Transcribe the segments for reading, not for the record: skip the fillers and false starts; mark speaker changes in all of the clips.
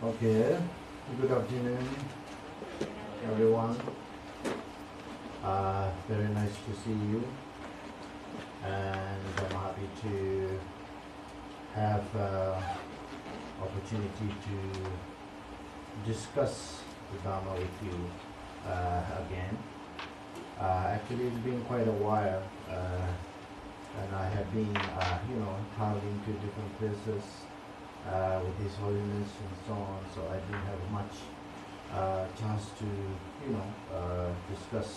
Speaker 1: Okay, good afternoon, everyone. Very nice to see you, and I'm happy to have opportunity to discuss the Dharma with you again. Actually, it's been quite a while, and I have been, traveling to different places with His Holiness and so on. So I didn't have much chance to, discuss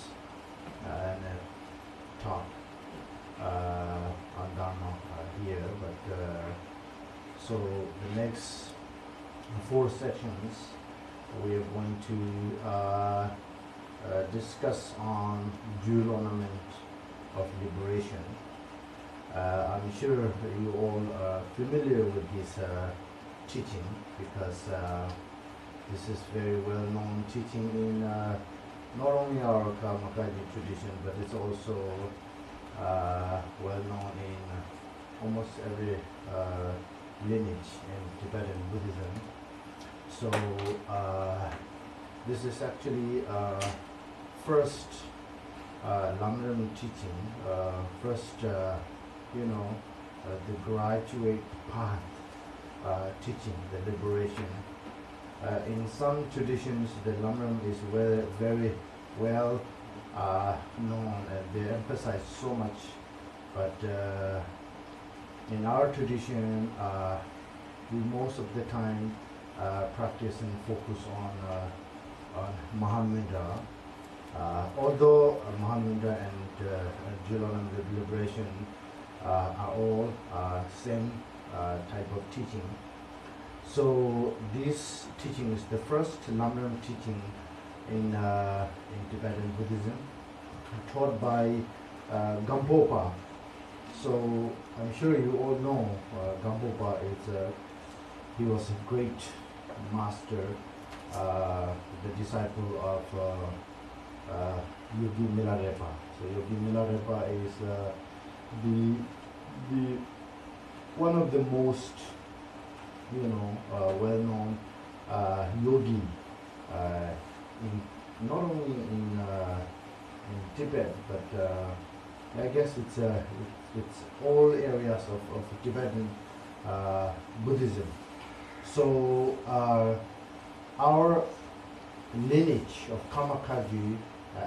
Speaker 1: and talk on Dharma here. But so the next 4 sessions we are going to discuss on jewel ornament of liberation. I'm sure you all are familiar with his teaching, because this is very well known teaching in not only our Karmakaji tradition, but it's also well known in almost every lineage in Tibetan Buddhism. So this is actually first Lama teaching, first the graduate path teaching, the liberation. In some traditions, the Lama is very well known, and they emphasize so much. But in our tradition, we most of the time practice and focus on Mahamudra. Although Mahamudra and jewel ornament liberation are all same type of teaching. So this teaching is the first Lama teaching in Tibetan Buddhism, taught by Gampopa. So I'm sure you all know Gampopa is he was a great master, the disciple of Yogi Milarepa. So Yogi Milarepa is the one of the most well-known yogi in not only in Tibet, but I guess it's all areas of Tibetan Buddhism. So our lineage of Kamakaji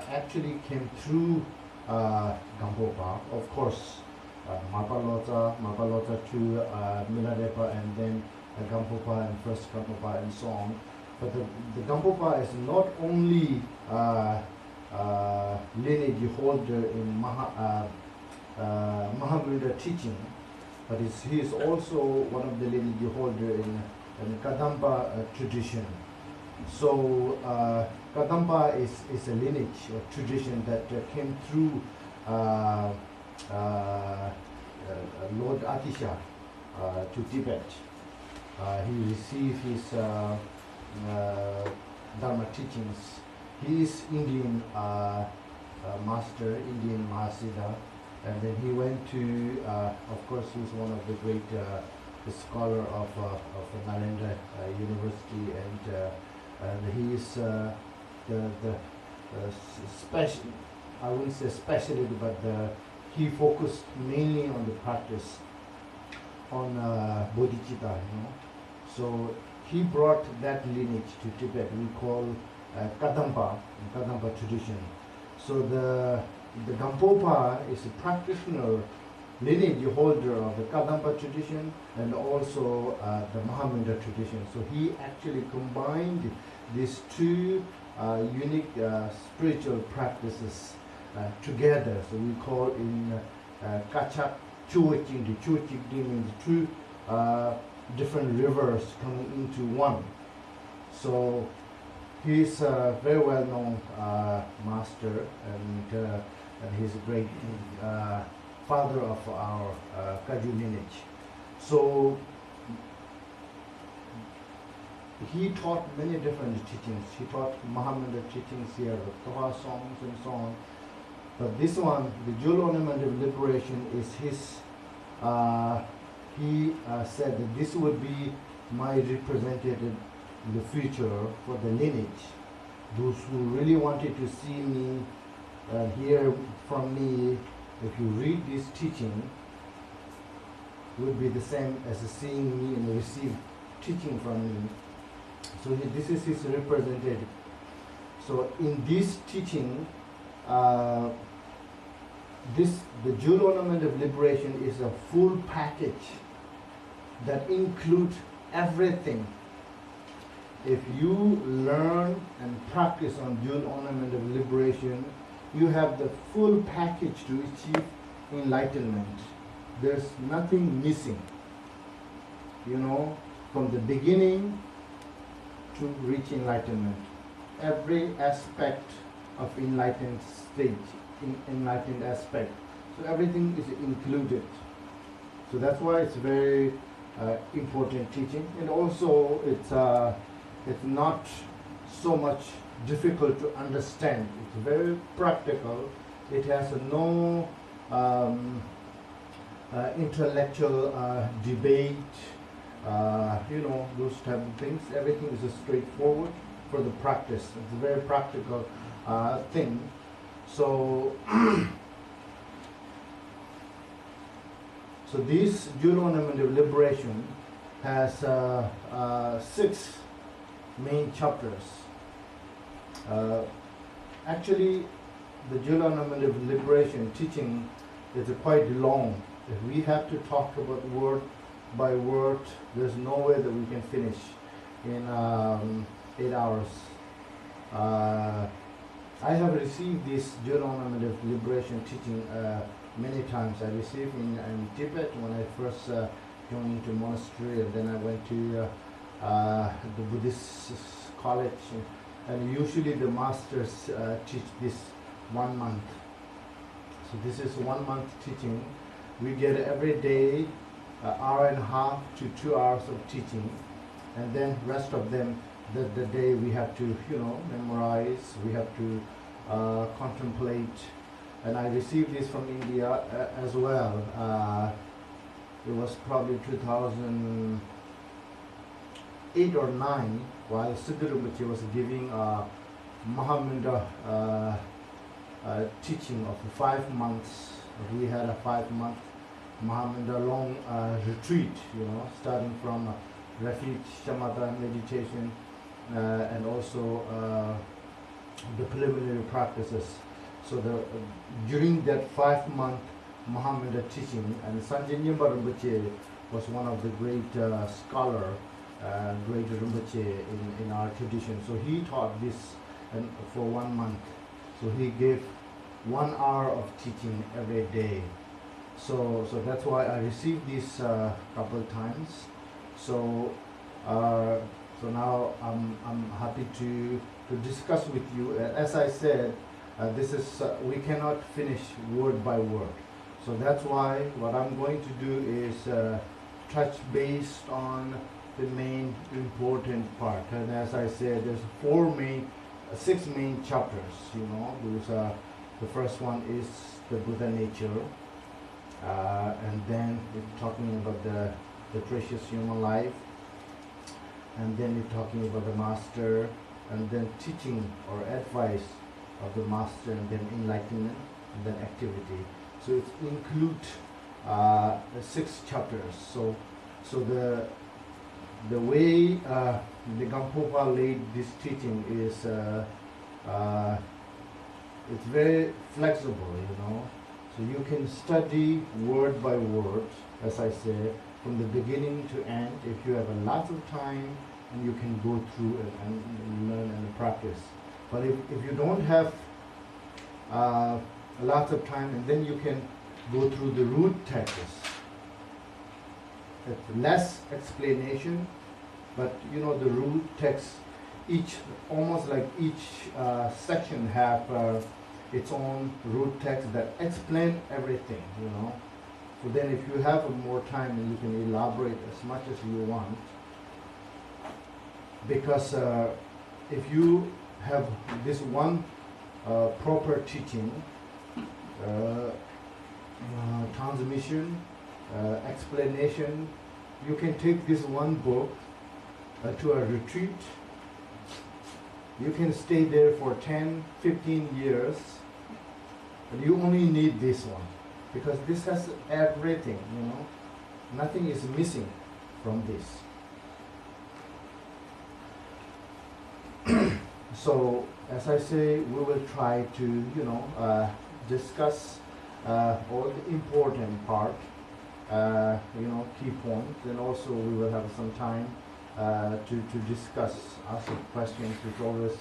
Speaker 1: actually came through Gampopa, of course, Mapalota to Milarepa, and then Gampopa and first Gampopa and so on. But the Gampopa is not only lineage holder in Mahamudra teaching, but he is also one of the lineage holder in Kadampa tradition. So Kadampa is a lineage or tradition that came through Lord Atisha to Tibet. He received his Dharma teachings. He is Indian master, Indian Mahasiddha, and then he went to, of course, he's one of the great scholar of Nalanda University, and he is the special, I wouldn't say specialty, but he focused mainly on the practice on bodhicitta, So he brought that lineage to Tibet. We call Kadampa tradition. So the Gampopa is a practitioner, lineage holder of the Kadampa tradition and also the Mahamudra tradition. So he actually combined these two unique spiritual practices together. So we call in Kachak Chuachingdi. Chuachingdi means two different rivers coming into one. So he is a very well known master, and he's a great father of our Kaju lineage. So he taught many different teachings. He taught Mahamudra teachings here, Toha songs and so on. But this one, the jewel ornament of liberation, is his. He said that this would be my representative the future, for the lineage. Those who really wanted to see me, hear from me, if you read this teaching, would be the same as seeing me and receive teaching from me. So this is his representative. So in this teaching, the jewel ornament of liberation is a full package that includes everything. If you learn and practice on jewel ornament of liberation, you have the full package to achieve enlightenment. There's nothing missing. You know, from the beginning to reach enlightenment. Every aspect of enlightened state, enlightened aspect. So everything is included. So that's why it's very important teaching. And also it's not so much difficult to understand. It's very practical. It has no intellectual debate, you know, those type of things. Everything is straightforward for the practice. It's a very practical thing. So, so this jewel ornament of liberation has 6 main chapters. Actually, the jewel ornament of liberation teaching is quite long. If we have to talk about word by word, there's no way that we can finish in 8 hours. I have received this jewel ornament of liberation teaching many times. I received in Tibet when I first joined into monastery, and then I went to the Buddhist college, and usually the masters teach this 1 month. So this is 1 month teaching. We get every day hour and a half to 2 hours of teaching, and then rest of them the day we have to, you know, memorize, we have to contemplate. And I received this from India as well. It was probably 2008 or 9, while Siddharumbachi was giving Mahamudra teaching of 5 months. We had a 5-month Mahamudra long retreat, you know, starting from refuge, shamatha, meditation, and also the preliminary practices. So during that 5-month Mahamudra teaching, and Sanjay Rinpoche was one of the great scholar, great Rinpoche in our tradition. So he taught this for 1 month. So he gave 1 hour of teaching every day. So that's why I received this couple times. So so now I'm happy to discuss with you. As I said, this is we cannot finish word by word. So that's why what I'm going to do is touch based on the main important part. And as I said, there's 6 main chapters. You know, the first one is the Buddha nature, and then we're talking about the precious human life, and then we're talking about the master, and then teaching or advice of the master, and then enlightenment, and then activity. So it includes 6 chapters. So the way the Gampopa laid this teaching is it's very flexible, you know. So you can study word by word, as I say, from the beginning to end, if you have a lot of time, and you can go through it and learn and practice. But if you don't have a lot of time, and then you can go through the root texts. It's less explanation, but you know, the root text, almost like each section have its own root text that explain everything, you know. So then if you have more time, you can elaborate as much as you want. Because if you have this one proper teaching, transmission, explanation, you can take this one book to a retreat You can stay there for 10, 15 years, but you only need this one because this has everything, you know. Nothing is missing from this. So, as I say, we will try to, you know, discuss all the important part, you know, key points, and also we will have some time to discuss, ask questions, which is always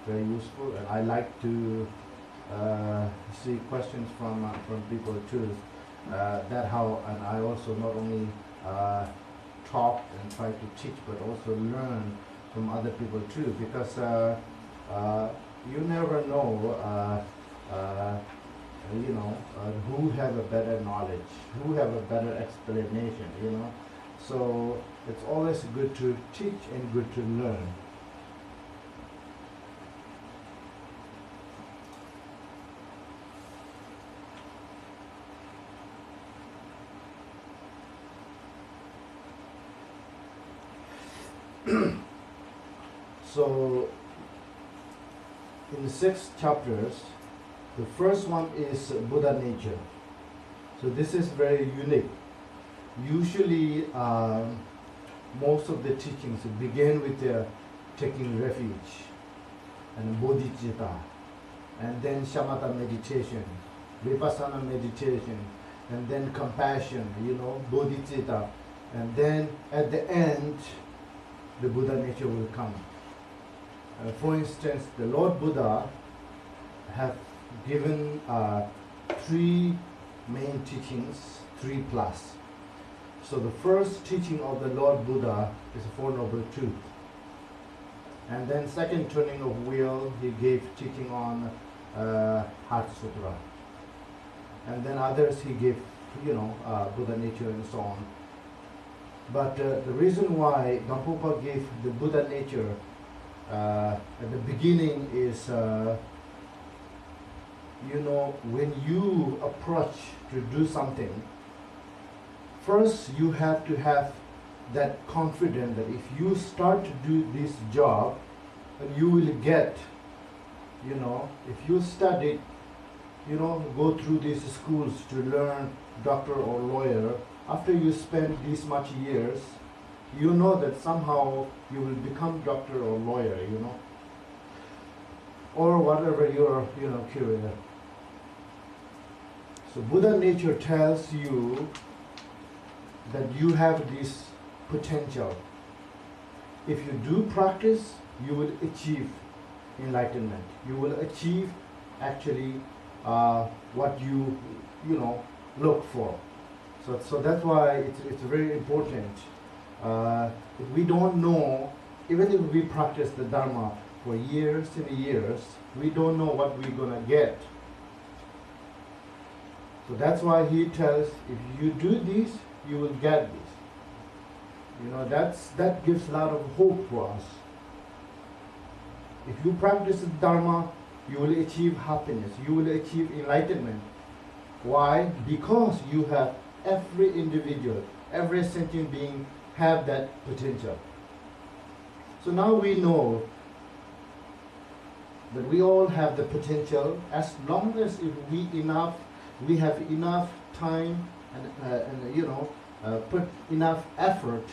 Speaker 1: very useful. And I like to see questions from people too. That how, and I also not only talk and try to teach, but also learn from other people too, because you never know, you know, who have a better knowledge, who have a better explanation, you know. So it's always good to teach and good to learn. So in the 6 chapters, the first one is Buddha nature. So this is very unique. Usually most of the teachings begin with taking refuge and bodhicitta, and then shamatha meditation, vipassana meditation, and then compassion, you know, bodhicitta, and then at the end the Buddha nature will come. For instance, the Lord Buddha have given 3 main teachings, 3 plus. So the first teaching of the Lord Buddha is the Four Noble Truths. And then second turning of wheel, he gave teaching on Heart Sutra. And then others he gave, you know, Buddha nature and so on. But the reason why Gampopa gave the Buddha nature at the beginning is, you know, when you approach to do something, first you have to have that confidence that if you start to do this job, then you will get, you know, if you study, you know, go through these schools to learn doctor or lawyer, after you spend this much years, you know that somehow you will become doctor or lawyer, you know, or whatever your, you know, career. So Buddha nature tells you that you have this potential. If you do practice, you will achieve enlightenment. You will achieve actually what you know, look for. So that's why it's very important. If we don't know, even if we practice the Dharma for years and years, we don't know what we're gonna get. So that's why he tells, if you do this, you will get this. You know, that gives a lot of hope for us. If you practice the Dharma, you will achieve happiness, you will achieve enlightenment. Why? Because you have, every individual, every sentient being have that potential. So now we know that we all have the potential, as long as if we have enough time and you know, put enough effort,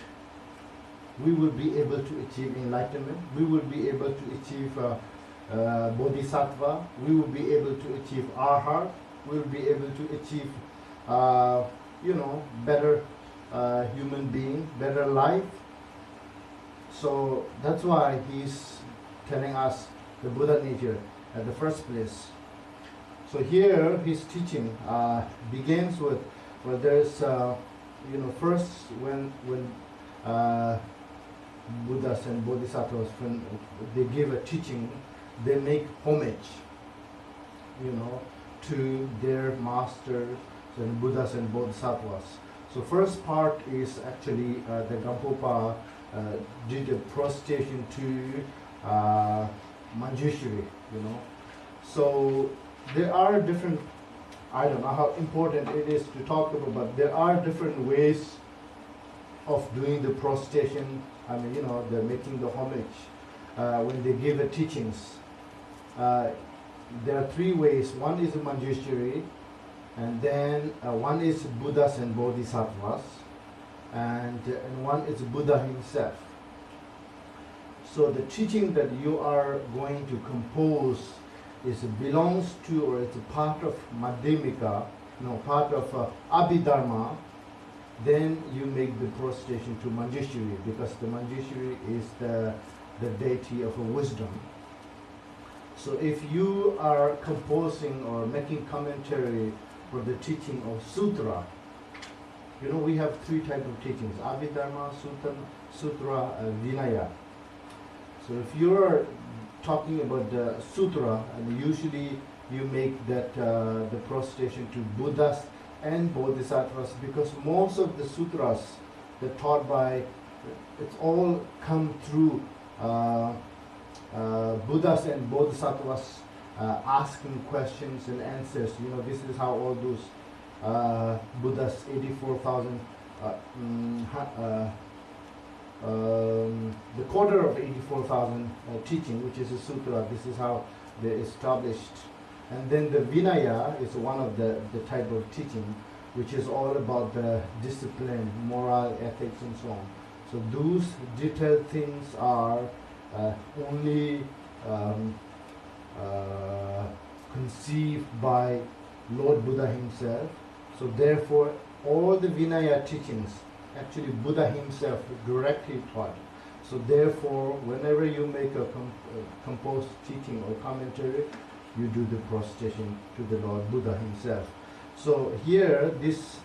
Speaker 1: we will be able to achieve enlightenment, we will be able to achieve bodhisattva, we will be able to achieve arhat, we will be able to achieve you know, better human being, better life. So that's why he's telling us the Buddha nature at the first place. So here his teaching begins with, well, there's you know, first when Buddhas and Bodhisattvas, when they give a teaching, they make homage, you know, to their masters and Buddhas and Bodhisattvas. So first part is actually the Gampopa did a prostration to Manjushri, you know. So there are different, I don't know how important it is to talk about, but there are different ways of doing the prostration. I mean, you know, they're making the homage. when they give a teachings. There are three ways. One is Manjushri, and then one is Buddhas and Bodhisattvas, and one is Buddha himself. So the teaching that you are going to compose belongs to, or it's a part of Madhyamika, part of Abhidharma. Then you make the prostration to Manjushri, because the Manjushri is the deity of wisdom. So if you are composing or making commentary for the teaching of sutra, we have three types of teachings: Abhidharma, Sutra, Vinaya. So if you're talking about the sutra, and usually you make that the prostration to Buddhas and Bodhisattvas, because most of the sutras that taught by, it's all come through Buddhas and Bodhisattvas asking questions and answers. This is how all those Buddhas, 84,000, the quarter of 84,000 teaching, which is a sutra, this is how they established. And then the Vinaya is one of the type of teaching, which is all about the discipline, moral, ethics, and so on. So those detailed things are only conceived by Lord Buddha himself. So therefore, all the Vinaya teachings, actually Buddha himself directly taught. So therefore, whenever you make a composed teaching or commentary, you do the prostration to the Lord Buddha himself. So here, this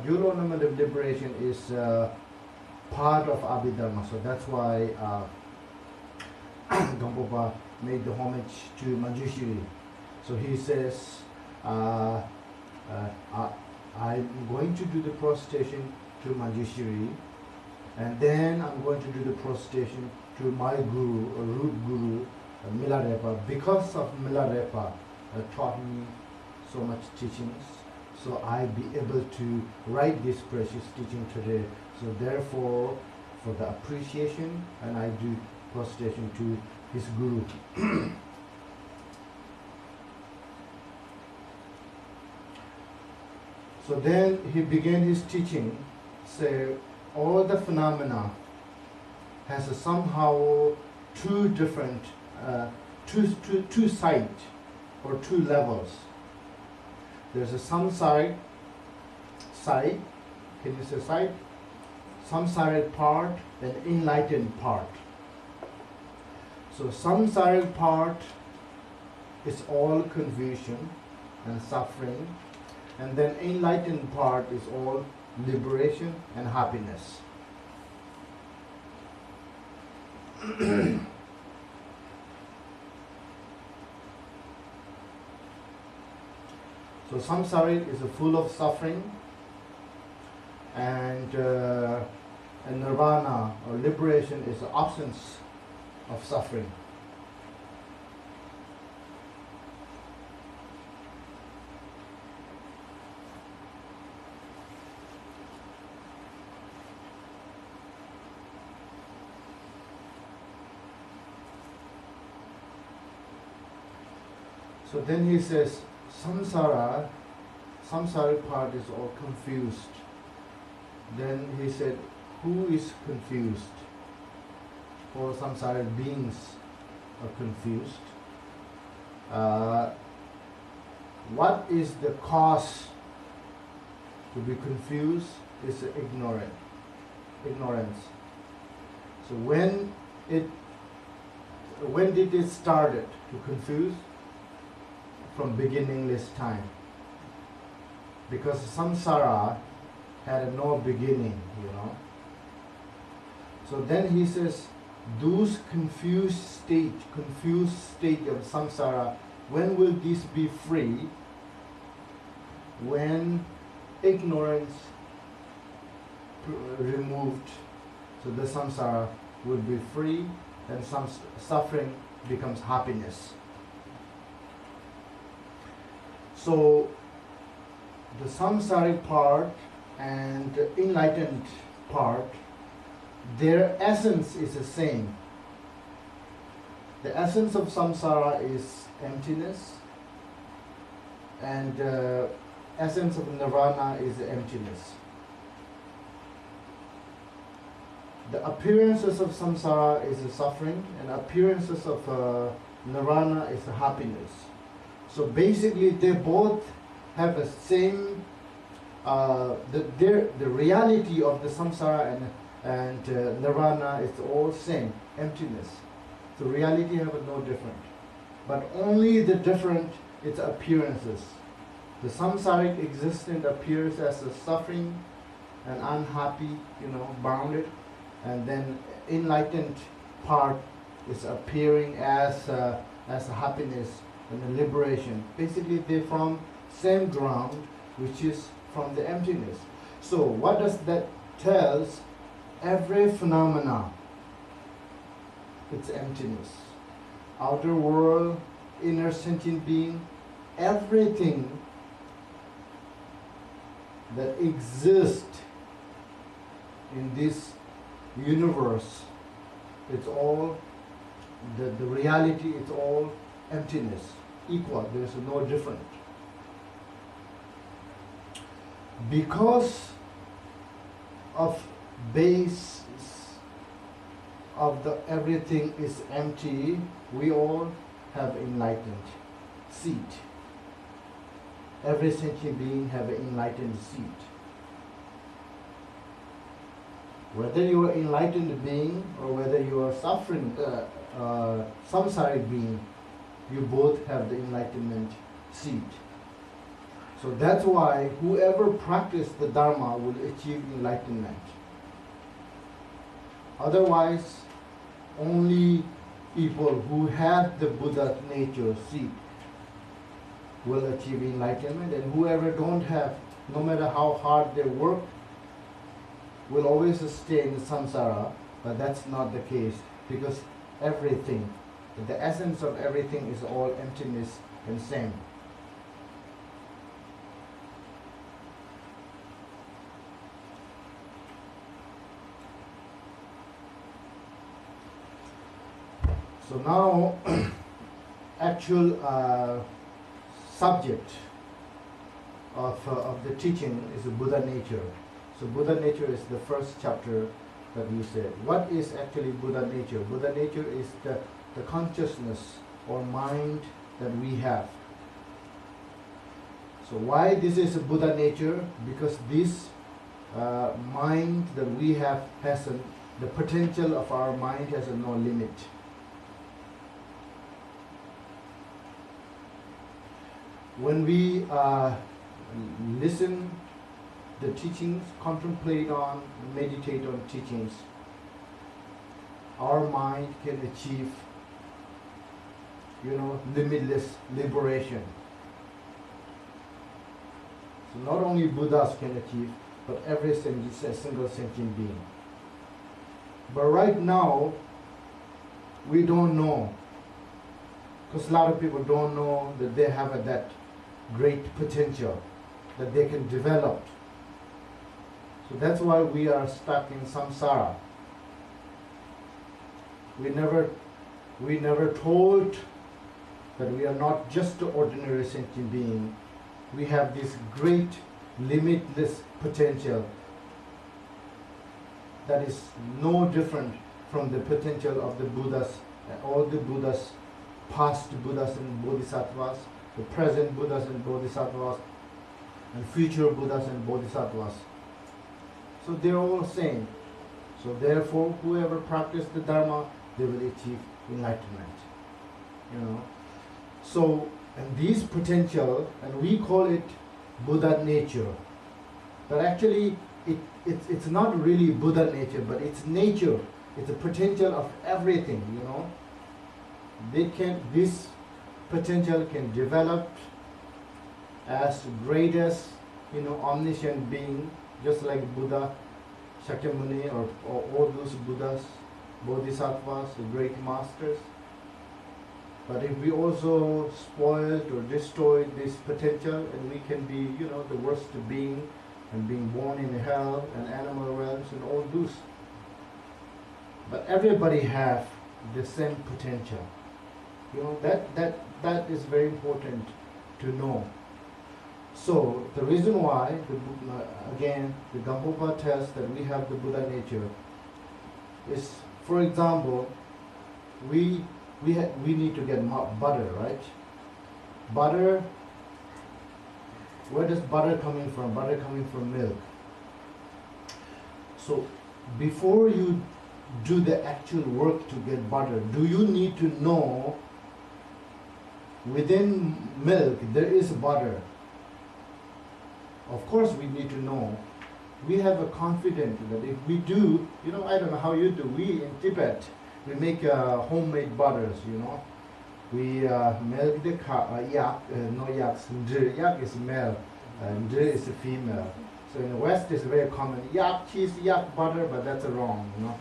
Speaker 1: your ornament of liberation is part of Abhidharma. So that's why Gampopa made the homage to Manjushri. So he says, I'm going to do the prostration to Manjushri, and then I'm going to do the prostration to my guru, or root guru, Milarepa. Because of Milarepa taught me so much teachings, so I be able to write this precious teaching today. So therefore, for the appreciation, and I do prostration to his guru. So then he began his teaching, say all the phenomena has a somehow two different, two sides or two levels. There's a samsaric side, can you say side? Samsaric part and enlightened part. So samsaric part is all confusion and suffering, and then enlightened part is all liberation and happiness. So samsaric is full of suffering, and nirvana or liberation is the absence of suffering. So then he says, samsaric part is all confused. Then he said, who is confused? All samsaric beings are confused. What is the cause to be confused? Is ignorance. So when did it started to confuse? From beginningless time. Because samsara had no beginning, So then he says, those confused state of samsara, when will this be free? When ignorance removed, so the samsara will be free, and some suffering becomes happiness. So the samsaric part and the enlightened part, their essence is the same. The essence of samsara is emptiness, and essence of nirvana is emptiness. The appearances of samsara is suffering, and appearances of nirvana is happiness. So basically, they both have the same. The reality of the samsara and nirvana is all same, emptiness. So reality have no different, but only the different its appearances. The samsaric existence appears as a suffering and unhappy, bounded, and then enlightened part is appearing as a happiness and a liberation. Basically, they from same ground, which is from the emptiness. So what does that tells? Every phenomena, it's emptiness. Outer world, inner sentient being, everything that exists in this universe, it's all the reality, it's all emptiness, equal, there's no different. Because of base of the everything is empty, we all have enlightened seat. Every sentient being have an enlightened seat. Whether you are enlightened being or whether you are suffering, samsaric being, you both have the enlightenment seat. So that's why whoever practices the Dharma will achieve enlightenment. Otherwise, only people who have the Buddha nature seat will achieve enlightenment, and whoever don't have, no matter how hard they work, will always stay in the samsara. But that's not the case, because everything, the essence of everything is all emptiness and same. So now, actual subject of the teaching is the Buddha nature. So Buddha nature is the first chapter that we said. What is actually Buddha nature? Buddha nature is the consciousness or mind that we have. So why this is a Buddha nature? Because this mind that we have has the potential of our mind has no limit. When we listen the teachings, contemplate on, meditate on teachings, our mind can achieve, limitless liberation. So not only Buddhas can achieve, but every single sentient being. But right now, we don't know, because a lot of people don't know that they have that great potential that they can develop. So that's why we are stuck in samsara. We never told that we are not just an ordinary sentient being. We have this great limitless potential that is no different from the potential of the Buddhas, all the Buddhas, past Buddhas and Bodhisattvas, the present Buddhas and Bodhisattvas, and future Buddhas and Bodhisattvas. So they're all same. So therefore, whoever practices the Dharma, they will achieve enlightenment. So, and these potential, and we call it Buddha nature. But actually, it's not really Buddha nature, but it's nature. It's a potential of everything. This potential can develop as greatest, omniscient being, just like Buddha, Shakyamuni, or all those Buddhas, Bodhisattvas, the great masters. But if we also spoiled or destroyed this potential, and we can be, the worst being, and being born in hell and animal realms and all those. But everybody have the same potential. You know, that is very important to know. So the reason why, again, the Gampopa tells that we have the Buddha nature is, for example, we need to get butter, right? Butter. Where does butter coming from? Butter coming from milk. So before you do the actual work to get butter, do you need to know within milk there is butter? Of course we need to know. We have a confidence that if we do, you know, I don't know how you do, we in Tibet, we make homemade butters, you know. We milk the yak, no yaks, yak is male, and is a female. So in the West it's very common, yak cheese, yak butter, but that's wrong, you know.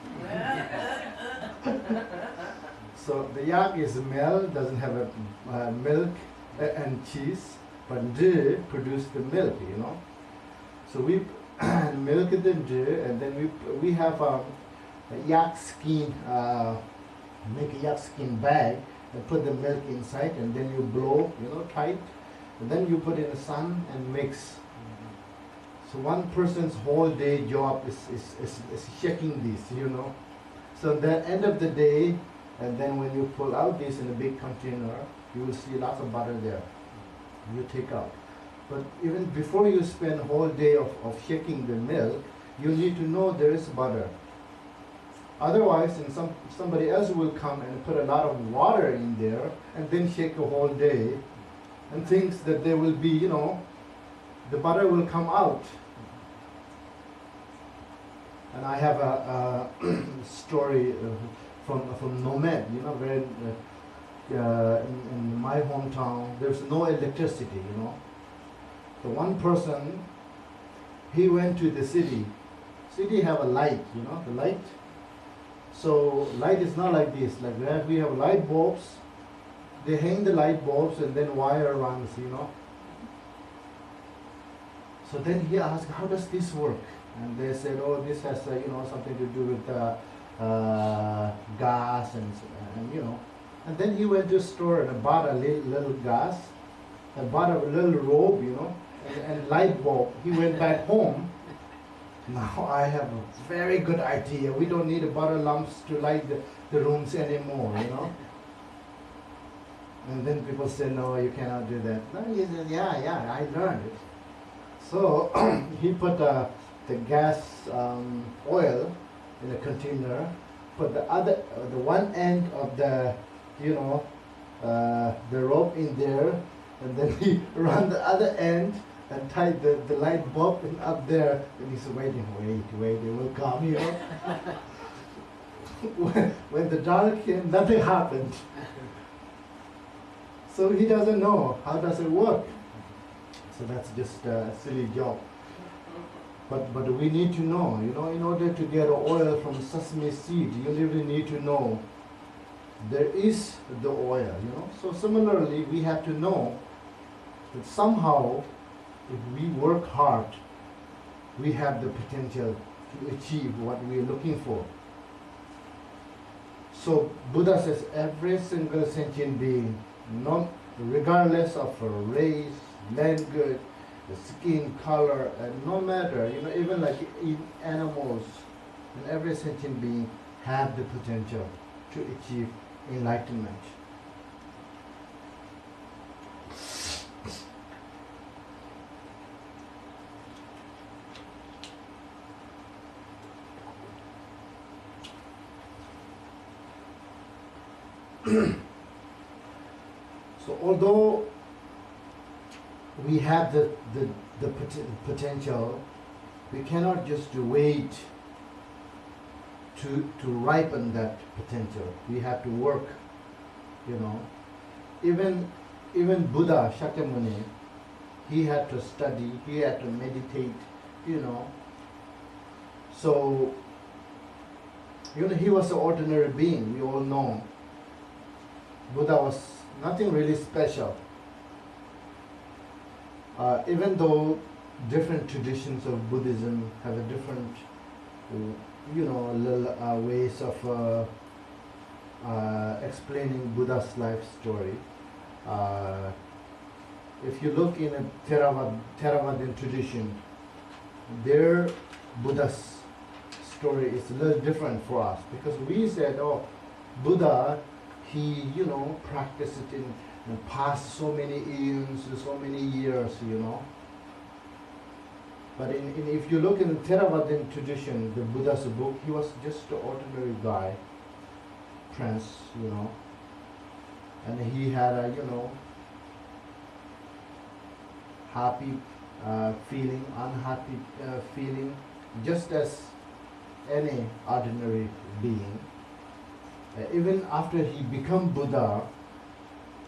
Speaker 1: So the yak is male, doesn't have a milk and cheese, but produce the milk, you know. So we milk the and then we have a yak skin, make a yak skin bag and put the milk inside, and then you blow, you know, tight, and then you put in the sun and mix. So one person's whole day job is shaking this, you know. So at the end of the day, and then when you pull out this in a big container, you will see lots of butter there. You take out. But even before you spend a whole day of shaking the milk, you need to know there is butter. Otherwise, and somebody else will come and put a lot of water in there and then shake a whole day and thinks that there will be, you know, the butter will come out. And I have a story from Nomad, you know, where in my hometown there's no electricity, you know. So one person, he went to the city. City have a light, you know, the light. So light is not like this, like that. We have light bulbs. They hang the light bulbs and then wire runs, you know. So then he asked, how does this work? And they said, oh, this has you know, something to do with gas and you know. And then he went to a store and bought a little gas, and bought a little robe, you know, and light bulb. He went back home. Now I have a very good idea. We don't need butter lumps to light the rooms anymore, you know. And then people say, no, you cannot do that. No, he said, yeah, I learned it. So he put the gas oil in a container, put the one end of the, you know, the rope in there, and then he run the other end and tied the light bulb in up there, and he's waiting, wait, it will come, you know. when the dark came, nothing happened. So he doesn't know how does it work. So that's just a silly joke. But we need to know, you know, in order to get oil from sesame seed, you really need to know there is the oil, you know. So similarly, we have to know that somehow, if we work hard, we have the potential to achieve what we are looking for. So Buddha says every single sentient being, regardless of a race, language, the skin color, and no matter, you know, even like in animals, and every sentient being have the potential to achieve enlightenment. So although we have the potential, we cannot just wait to ripen that potential. We have to work, you know. Even Buddha Shakyamuni, he had to study, he had to meditate, you know. So, you know, he was an ordinary being, we all know. Buddha was nothing really special. Even though different traditions of Buddhism have a different, you know, little ways of explaining Buddha's life story. Uh, if you look in a Theravadan tradition, their Buddha's story is a little different for us, because we said, oh, Buddha, he, practiced it in past so many eons, so many years. But if you look in the Theravadan tradition, the Buddha's book, he was just an ordinary guy, prince, and he had a, happy feeling, unhappy feeling, just as any ordinary being. Even after he became Buddha,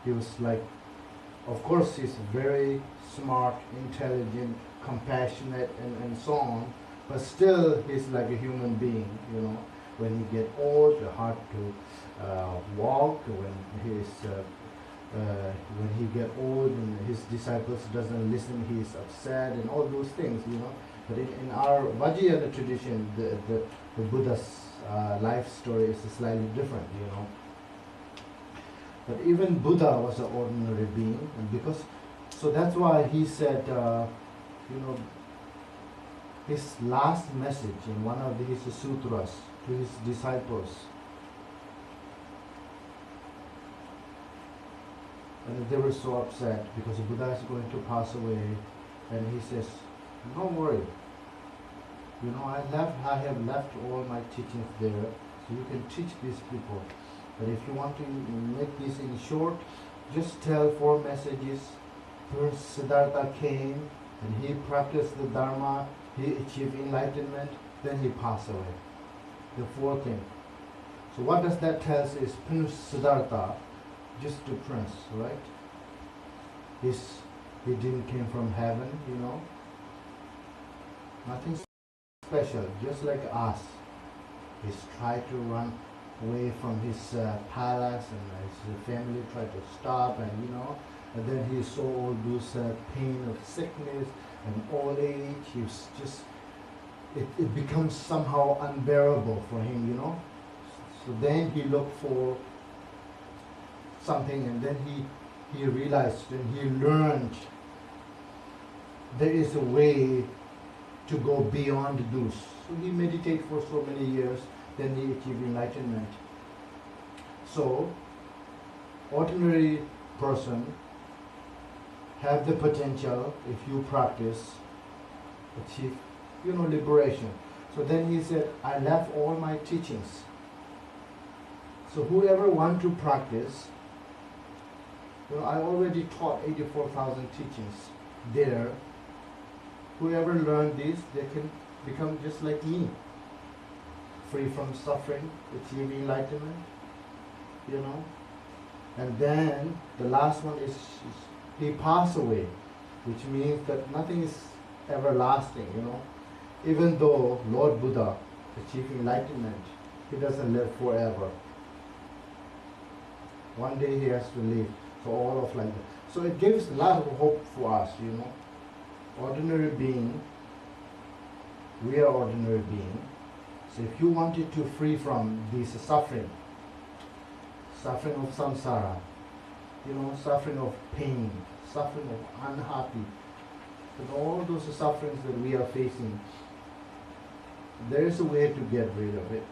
Speaker 1: he was like, of course he's very smart, intelligent, compassionate, and so on, but still he's like a human being. When he get old, hard to walk, when he get old and his disciples doesn't listen, he's upset and all those things. But in our Vajrayana tradition, the Buddha's life story is slightly different. But even Buddha was an ordinary being, and so that's why he said, his last message in one of his sutras to his disciples, and they were so upset because Buddha is going to pass away, and he says, don't worry, I have left all my teachings there, so you can teach these people. But if you want to make this in short, just tell 4 messages. First, Siddhartha came and he practiced the Dharma, he achieved enlightenment, then he passed away. The 4 things. So what does that tell us is Prince Siddhartha, just a prince, right? He didn't came from heaven, Nothing special, just like us. He's tried to run away from his palace, and his family tried to stop, and then he saw all those pain of sickness and old age. He was just, it becomes somehow unbearable for him, So then he looked for something, and then he realized and he learned there is a way to go beyond those. So he meditated for so many years, then he achieved enlightenment. So, ordinary person have the potential, if you practice, achieve, liberation. So then he said, I left all my teachings. So whoever want to practice, I already taught 84,000 teachings there. Whoever learned this, they can become just like me, free from suffering, achieve enlightenment, And then the last one is he passed away, which means that nothing is everlasting, Even though Lord Buddha achieved enlightenment, he doesn't live forever. One day he has to leave. So all of like that. So it gives a lot of hope for us, Ordinary being, we are ordinary being. So if you wanted to free from this suffering of samsara, suffering of pain, suffering of unhappy, and all those sufferings that we are facing, there is a way to get rid of it.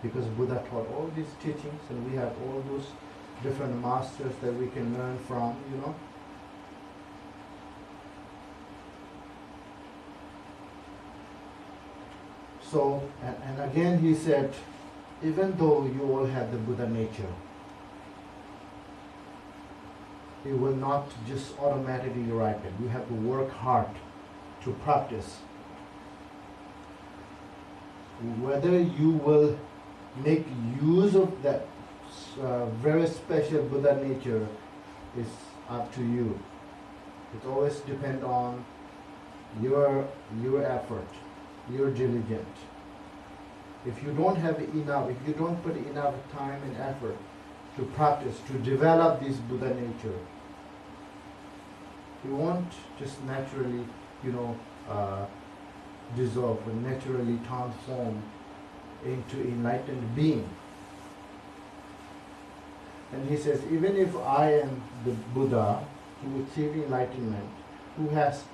Speaker 1: Because Buddha taught all these teachings, and we have all those different masters that we can learn from, So, and again he said, even though you all have the Buddha nature, it will not just automatically ripen. You have to work hard to practice. Whether you will make use of that very special Buddha nature is up to you. It always depends on your effort, your diligence. If you don't have enough, if you don't put enough time and effort to practice, to develop this Buddha nature, you won't just naturally, dissolve and naturally transform into enlightened being. And he says, even if I am the Buddha who achieved enlightenment, who has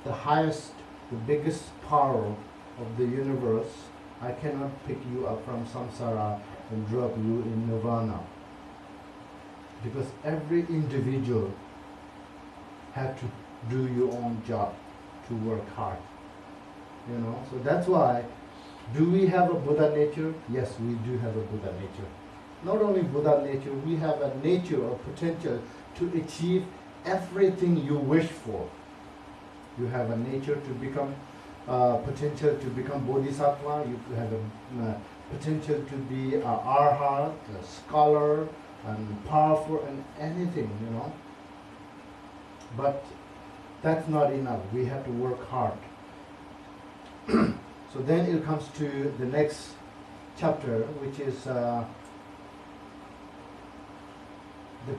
Speaker 1: the highest, the biggest power of the universe, I cannot pick you up from samsara and drop you in nirvana. Because every individual had to do your own job, to work hard. You know, so that's why, do we have a Buddha nature? Yes, we do have a Buddha nature. Not only Buddha nature, we have a nature or potential to achieve everything you wish for. You have a nature to become, potential to become bodhisattva. You have a potential to be an arhat, a scholar, and powerful, and anything, you know. But that's not enough. We have to work hard. So then it comes to the next chapter, which is the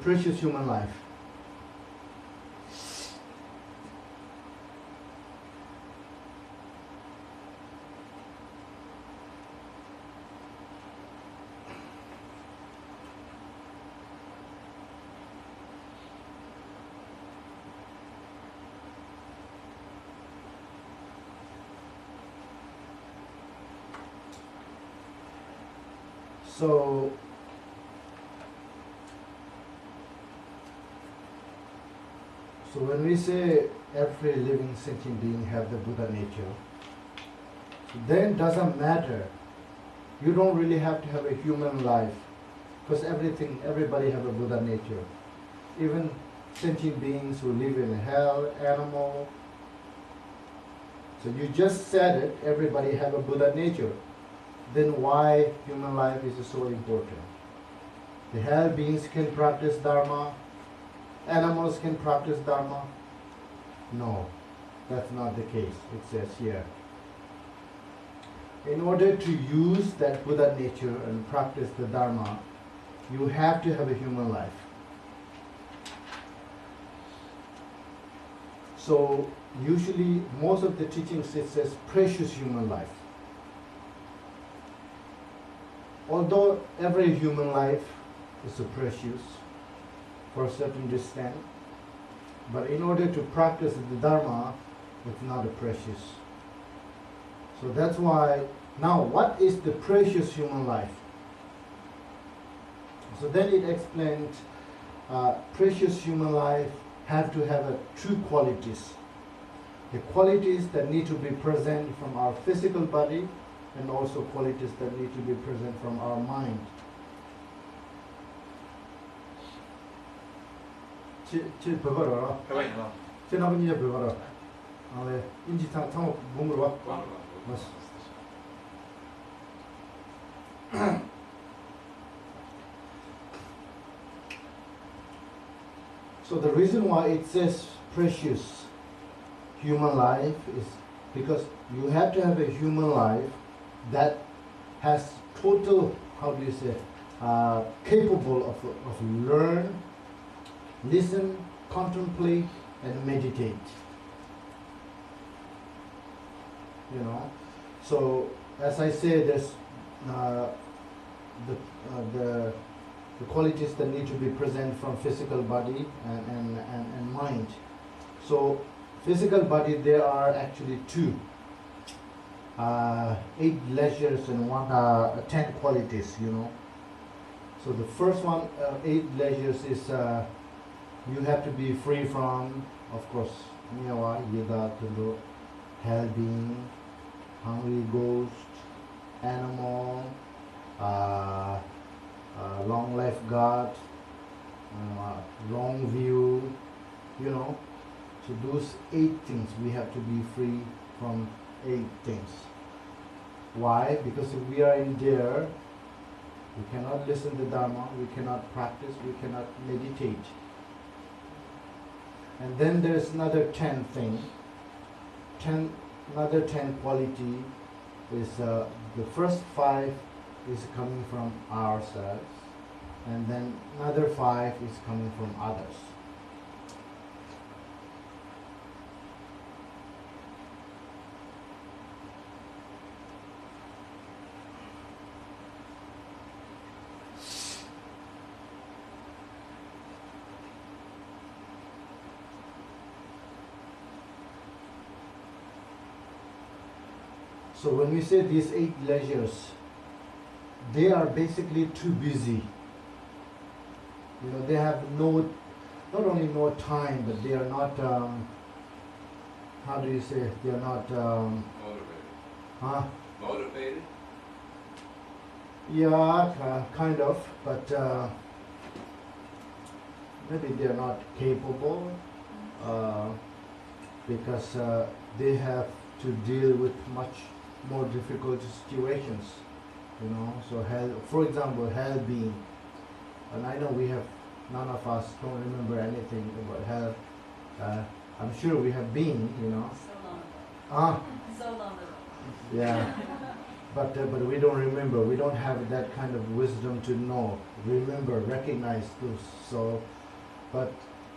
Speaker 1: precious human life. So when we say every living sentient being have the Buddha nature, then doesn't matter. You don't really have to have a human life, because everybody have a Buddha nature. Even sentient beings who live in hell, animal. So you just said it, everybody have a Buddha nature. Then why human life is so important? The hell beings can practice Dharma, animals can practice Dharma. No, that's not the case, it says here. In order to use that Buddha nature and practice the Dharma, you have to have a human life. So usually most of the teachings it says precious human life. Although every human life is so precious for a certain distance, but in order to practice the Dharma, it's not a precious. So that's why, now what is the precious human life? So then it explains, precious human life have to have two qualities. The qualities that need to be present from our physical body, and also qualities that need to be present from our mind. 지 배워라. 제 나머지 이제 배워라. 네. 인지 상업 몸으로 와. So the reason why it says precious human life is because you have to have a human life that has total, how do you say, capable of learn, listen, contemplate, and meditate. You know, so as I say, there's the qualities that need to be present from physical body and mind. So physical body, there are actually two. 8 leisures and 10 qualities, you know. So the first one, 8 leisures is you have to be free from, of course, Miyawa, Yeda, Tundo, hell being, hungry ghost, animal, long life God, wrong view, you know. So those 8 things, we have to be free from 8 things. Why? Because if we are in there, we cannot listen to Dharma, we cannot practice, we cannot meditate. And then there's another 10 thing. Another 10 quality is the first 5 is coming from ourselves, and then another 5 is coming from others. So when we say these 8 leisures, they are basically too busy. You know, they have not only no time, but they are not, how do you say, they are not,
Speaker 2: Motivated.
Speaker 1: huh?
Speaker 2: Motivated?
Speaker 1: Yeah, kind of, but maybe they are not capable, because they have to deal with much more difficult situations, you know. So hell, for example, hell being, and I know we have, none of us don't remember anything about hell. I'm sure we have been, you know.
Speaker 3: So long ago.
Speaker 1: Ah,
Speaker 3: So long ago.
Speaker 1: yeah. But we don't remember. We don't have that kind of wisdom to know, remember, recognize those. So, but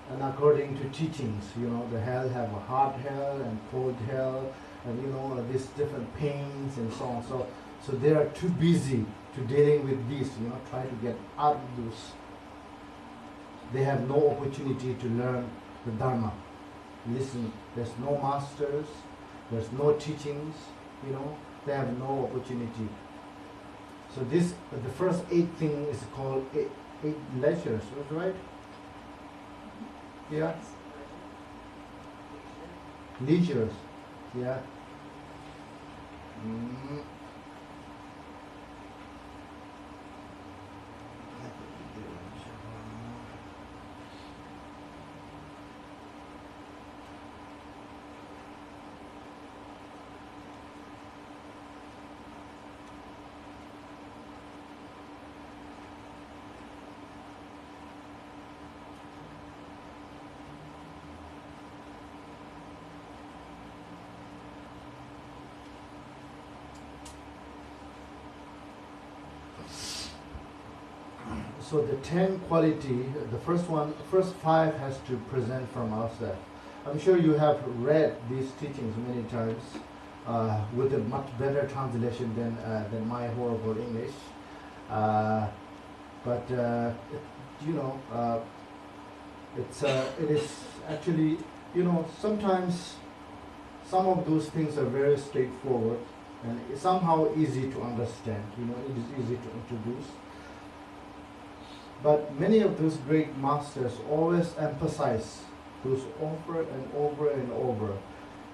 Speaker 1: and according to teachings, you know, the hell have a hot hell and cold hell, and you know these different pains and so on. So they are too busy to dealing with this. You know, try to get out of those. They have no opportunity to learn the Dharma. Listen, there's no masters, there's no teachings. You know. They have no opportunity. So this, the first 8 thing is called 8 leisures, right? Yeah. Leisures. Yeah. Mm. So the 10 quality, the first 5 has to present from ourselves. I'm sure you have read these teachings many times with a much better translation than my horrible English. But you know, it is actually, you know, sometimes some of those things are very straightforward and somehow easy to understand. You know, it is easy to introduce. But many of those great masters always emphasize those over and over and over.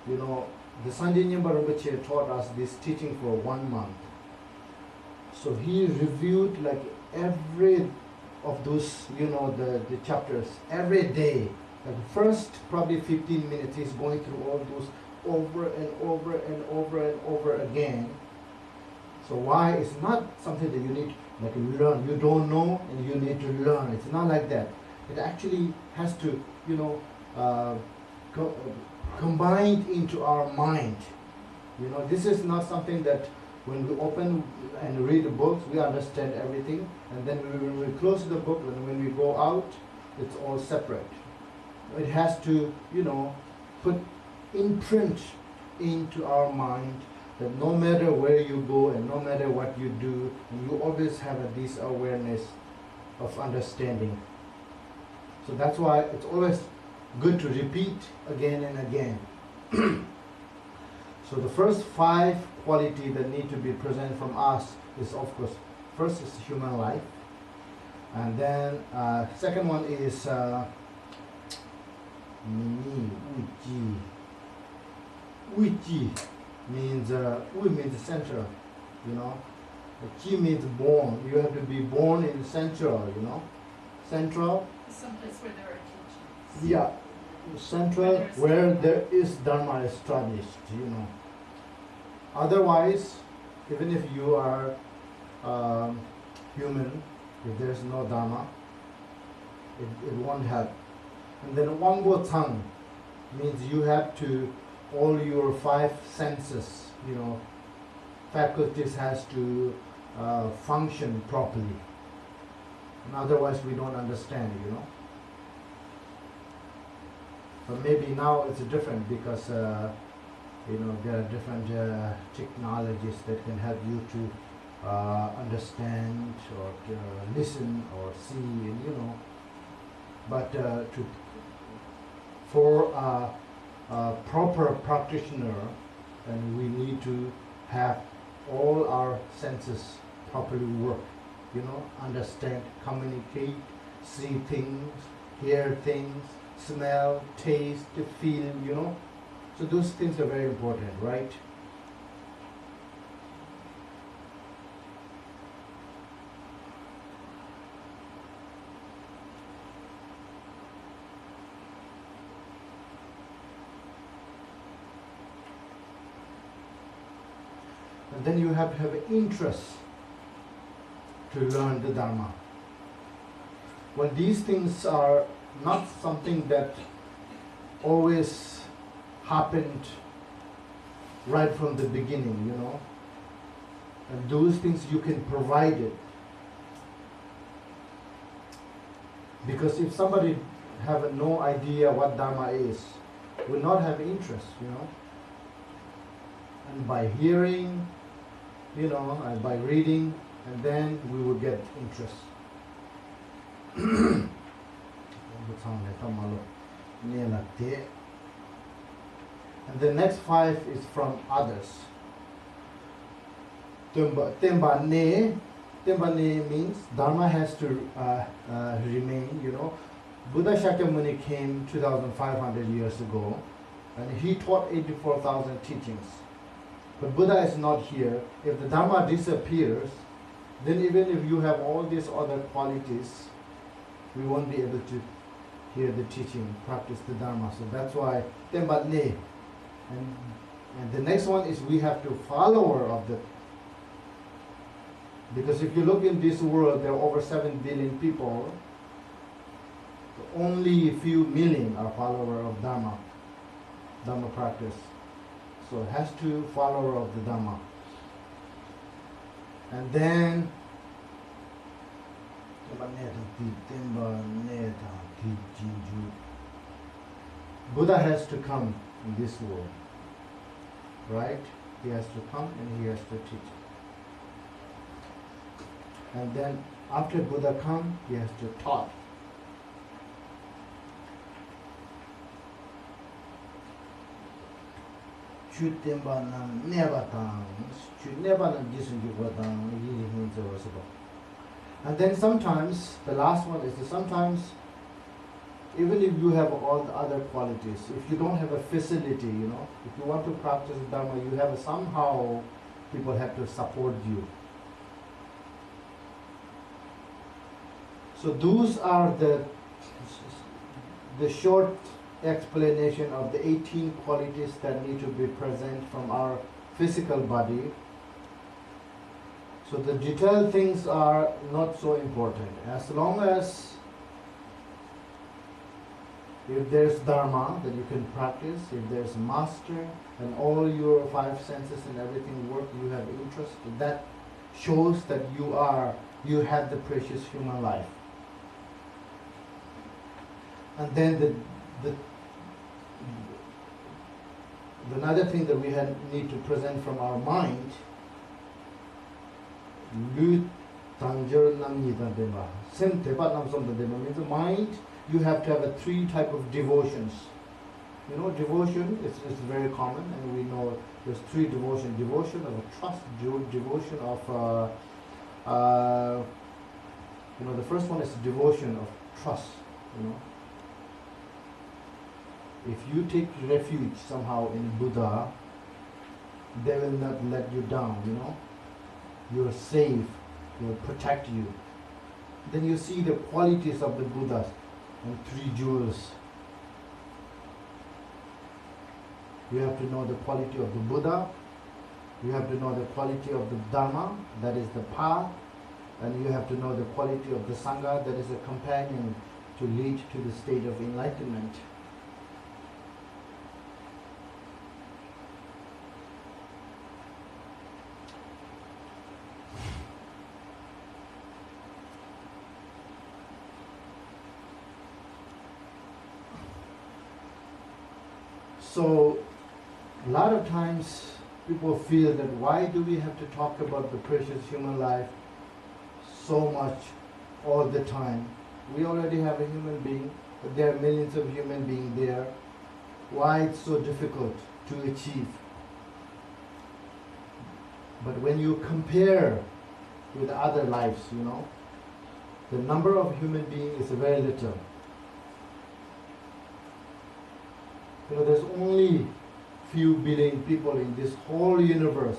Speaker 1: You know, the Sanjay Rinpoche taught us this teaching for 1 month. So he reviewed like every of those, you know, the chapters every day. Like the first probably 15 minutes he's going through all those over and over and over and over again. So why? It's not something that you need like learn. You don't know and you need to learn. It's not like that. It actually has to, you know, combined into our mind. You know, this is not something that when we open and read the books, we understand everything, and then when we close the book and when we go out, it's all separate. It has to, you know, put imprint into our mind that no matter where you go and no matter what you do, you always have this awareness of understanding. So that's why it's always good to repeat again and again. So the first 5 qualities that need to be present from us is, of course, first is human life, and then second one is Uji means U means central, you know. Chi means born. You have to be born in central, you know. Central.
Speaker 3: Someplace where there are teachings.
Speaker 1: Yeah, central where there is Dharma established, you know. Otherwise, even if you are human, if there's no Dharma, it won't help. And then Wangbo Tang means you have to, all your 5 senses, you know, faculties has to function properly. And otherwise we don't understand, you know. But maybe now it's different because, you know, there are different technologies that can help you to understand or to listen or see, and you know. But for a proper practitioner, and we need to have all our senses properly work, understand, communicate, see things, hear things, smell, taste, feel. So those things are very important, right? And then you have to have an interest to learn the Dharma. Well, these things are not something that always happened right from the beginning, And those things you can provide it. Because if somebody have no idea what Dharma is, will not have interest, And by hearing, and by reading, and then we will get interest. And the next 5 is from others. Temba ne means Dharma has to remain, Buddha Shakyamuni came 2,500 years ago, and he taught 84,000 teachings. But Buddha is not here. If the Dharma disappears, then even if you have all these other qualities, we won't be able to hear the teaching, practice the Dharma. So that's why Temba ne. And the next one is we have to follower of the. Because if you look in this world, there are over 7 billion people. Only a few million are follower of Dharma practice. So it has to follower of the Dharma. And then Buddha has to come in this world. Right? He has to come and he has to teach. And then after Buddha come, he has to taught. And then sometimes, the last one is sometimes, even if you have all the other qualities, if you don't have a facility, if you want to practice Dharma, you have somehow, people have to support you. So those are the short explanation of the 18 qualities that need to be present from our physical body. So the detailed things are not so important. As long as if there's Dharma that you can practice, if there's master and all your 5 senses and everything work, you have interest, that shows that you have the precious human life. And then another thing that we need to present from our mind, means the mind, you have to have 3 type of devotions. Devotion is very common, and we know there's 3 devotion. Devotion of trust, devotion of, the first one is devotion of trust, If you take refuge somehow in Buddha, they will not let you down, You're safe, will protect you. Then you see the qualities of the Buddhas and 3 jewels. You have to know the quality of the Buddha, you have to know the quality of the Dharma, that is the path, and you have to know the quality of the Sangha, that is a companion to lead to the state of enlightenment. So, a lot of times people feel that why do we have to talk about the precious human life so much all the time? We already have a human being, but there are millions of human beings there. Why it's so difficult to achieve? But when you compare with other lives, you know, the number of human beings is very little. You know, there's only few billion people in this whole universe.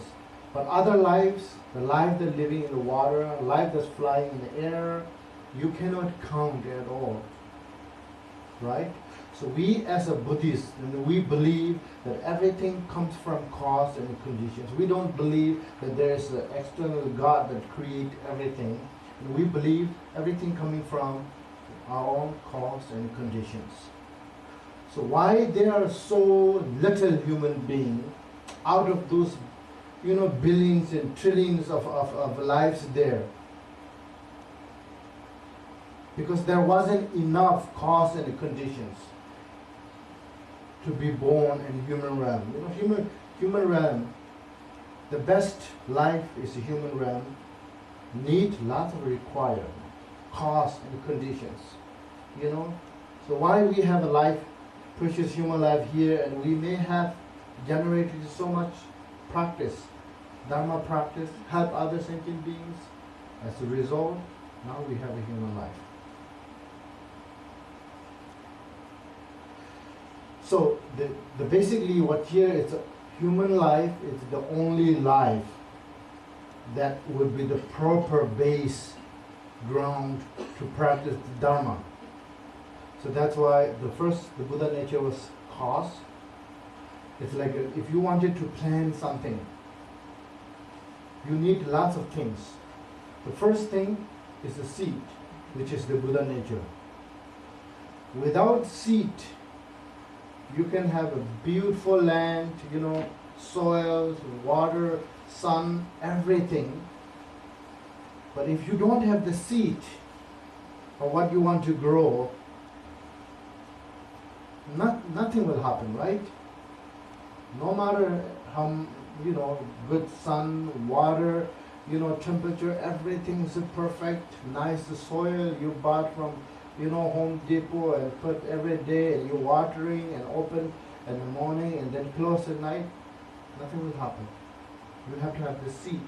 Speaker 1: But other lives, the life that's living in the water, life that's flying in the air, you cannot count at all. Right? So we as a Buddhist, we believe that everything comes from cause and conditions. We don't believe that there is an external God that creates everything. And we believe everything coming from our own cause and conditions. So why there are so little human beings out of those, you know, billions and trillions of lives there? Because there wasn't enough cause and conditions to be born in human realm. You know, human realm, the best life is a human realm, need lots of required cause and conditions. You know? So why we have a life, precious human life here, and we may have generated so much practice, Dharma practice, help other sentient beings. As a result, now we have a human life. So the basically what here is a human life is the only life that would be the proper base ground to practice the Dharma. So that's why the Buddha nature was cause. It's like if you wanted to plant something, you need lots of things. The first thing is the seed, which is the Buddha nature. Without seed, you can have a beautiful land, you know, soil, water, sun, everything. But if you don't have the seed of what you want to grow, nothing will happen, right? No matter how, you know, good sun, water, you know, temperature, everything is perfect, nice soil you bought from, you know, Home Depot and put every day, and you're watering and open in the morning and then close at night, nothing will happen. You have to have the seed.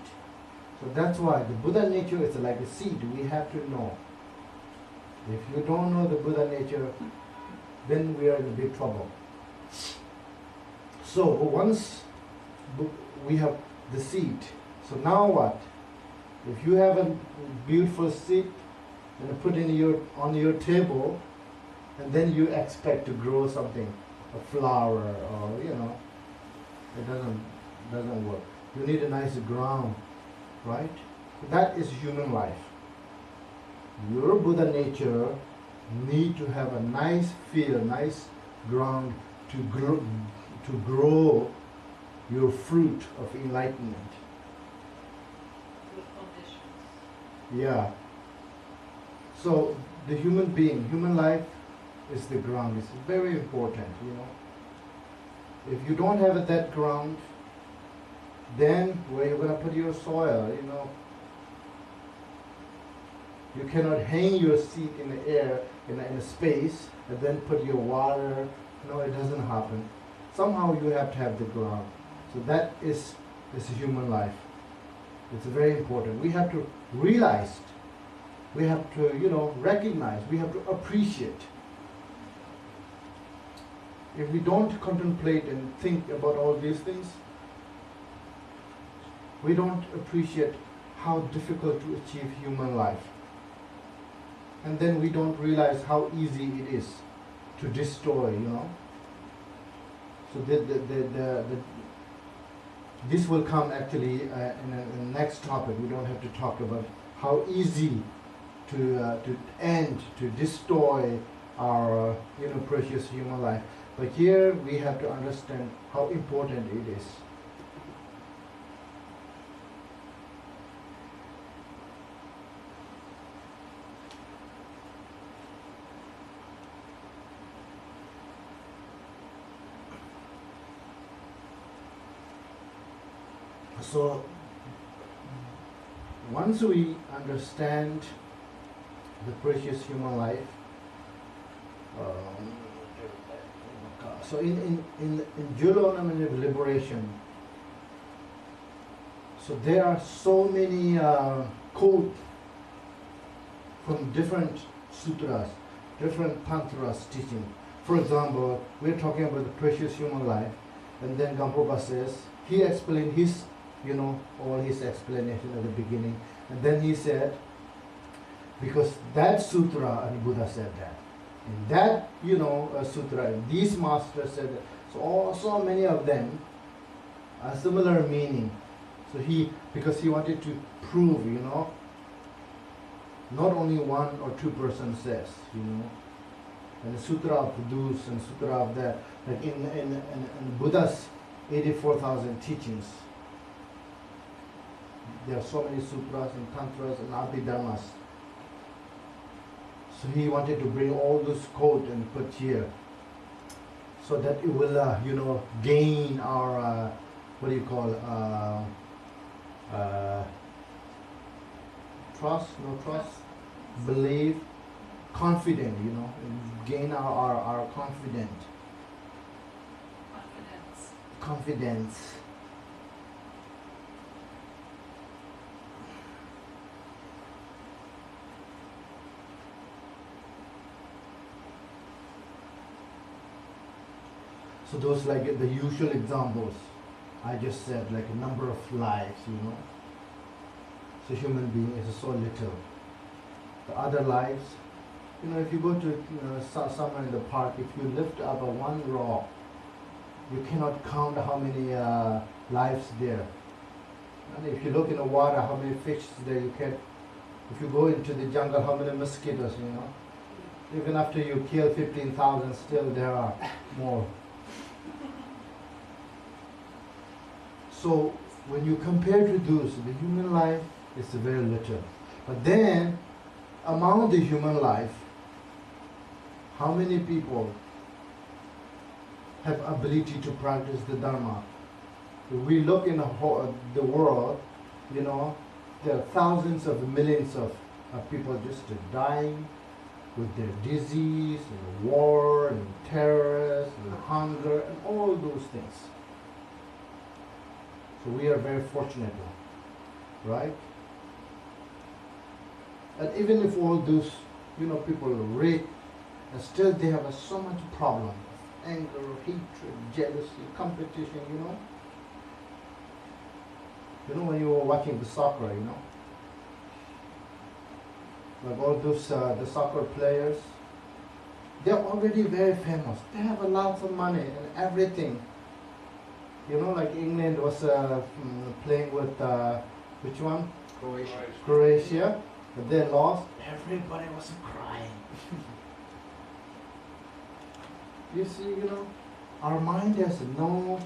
Speaker 1: So that's why the Buddha nature is like a seed. We have to know. If you don't know the Buddha nature, then we are in big trouble. So once we have the seed, so now what? If you have a beautiful seed and put on your table, and then you expect to grow something, a flower, or you know, it doesn't work. You need a nice ground, right? That is human life. Your Buddha nature need to have a nice field, nice ground to grow your fruit of enlightenment.
Speaker 3: Good conditions.
Speaker 1: Yeah. So the human being, human life is the ground. It's very important, you know. If you don't have that ground, then where you're going to put your soil, you know. You cannot hang your seed in the air, in a space, and then put your water. No, it doesn't happen. Somehow you have to have the ground. So that is human life. It's very important. We have to realize, we have to, you know, recognize, we have to appreciate. If we don't contemplate and think about all these things, we don't appreciate how difficult to achieve human life. And then we don't realize how easy it is to destroy, you know. So this will come actually in the next topic. We don't have to talk about how easy to end, to destroy our you know, precious human life. But here we have to understand how important it is. So once we understand the precious human life, so in Jewel Ornament of Liberation, So there are so many quotes from different sutras, different tantras teaching. For example, we're talking about the precious human life, and then Gampopa says, he explained his, all his explanation at the beginning, and then he said, because that sutra, and Buddha said that, and that, sutra, and these masters said that, so many of them are similar meaning. So because he wanted to prove, not only one or two person says, and the sutra of this and sutra of that, like in Buddha's 84,000 teachings, there are so many sutras and tantras and abhidharmas. So he wanted to bring all those quotes and put here, so that it will, gain our, trust, belief, confident, gain our confidence. So those like the usual examples I just said, like a number of lives, So human being is so little. The other lives, if you go to somewhere in the park, if you lift up a one rock, you cannot count how many lives there. And if you look in the water, how many fish is there, you can. If you go into the jungle, how many mosquitoes, Even after you kill 15,000, still there are more. So when you compare to those, the human life is very little. But then, among the human life, how many people have ability to practice the Dharma? If we look in the world, there are thousands of millions of people just dying with their disease and war and terrorists and hunger and all those things. So we are very fortunate, right? And even if all those, people are rich, and still they have so much problem, anger, hatred, jealousy, competition, when you were watching the soccer, like all those, the soccer players, they're already very famous. They have a lot of money and everything. Like England was playing with, which one? Croatia. But they lost. Everybody was crying. You see, our mind has no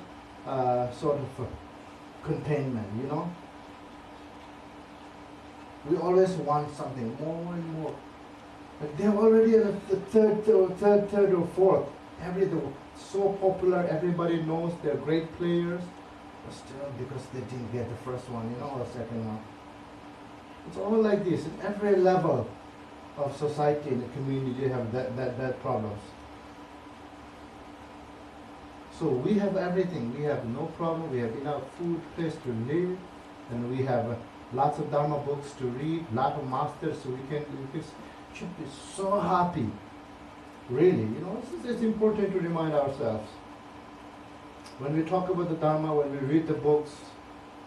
Speaker 1: sort of containment, We always want something more and more. But they're already at the third or fourth. Everything so popular, everybody knows they're great players, but still because they didn't get the first one, or second one. It's all like this. At every level of society and the community, you have that problems. So we have everything. We have no problem. We have enough food, place to live, and we have lots of Dharma books to read, lots of masters, so we should be so happy. Really, it's important to remind ourselves. When we talk about the Dharma, when we read the books,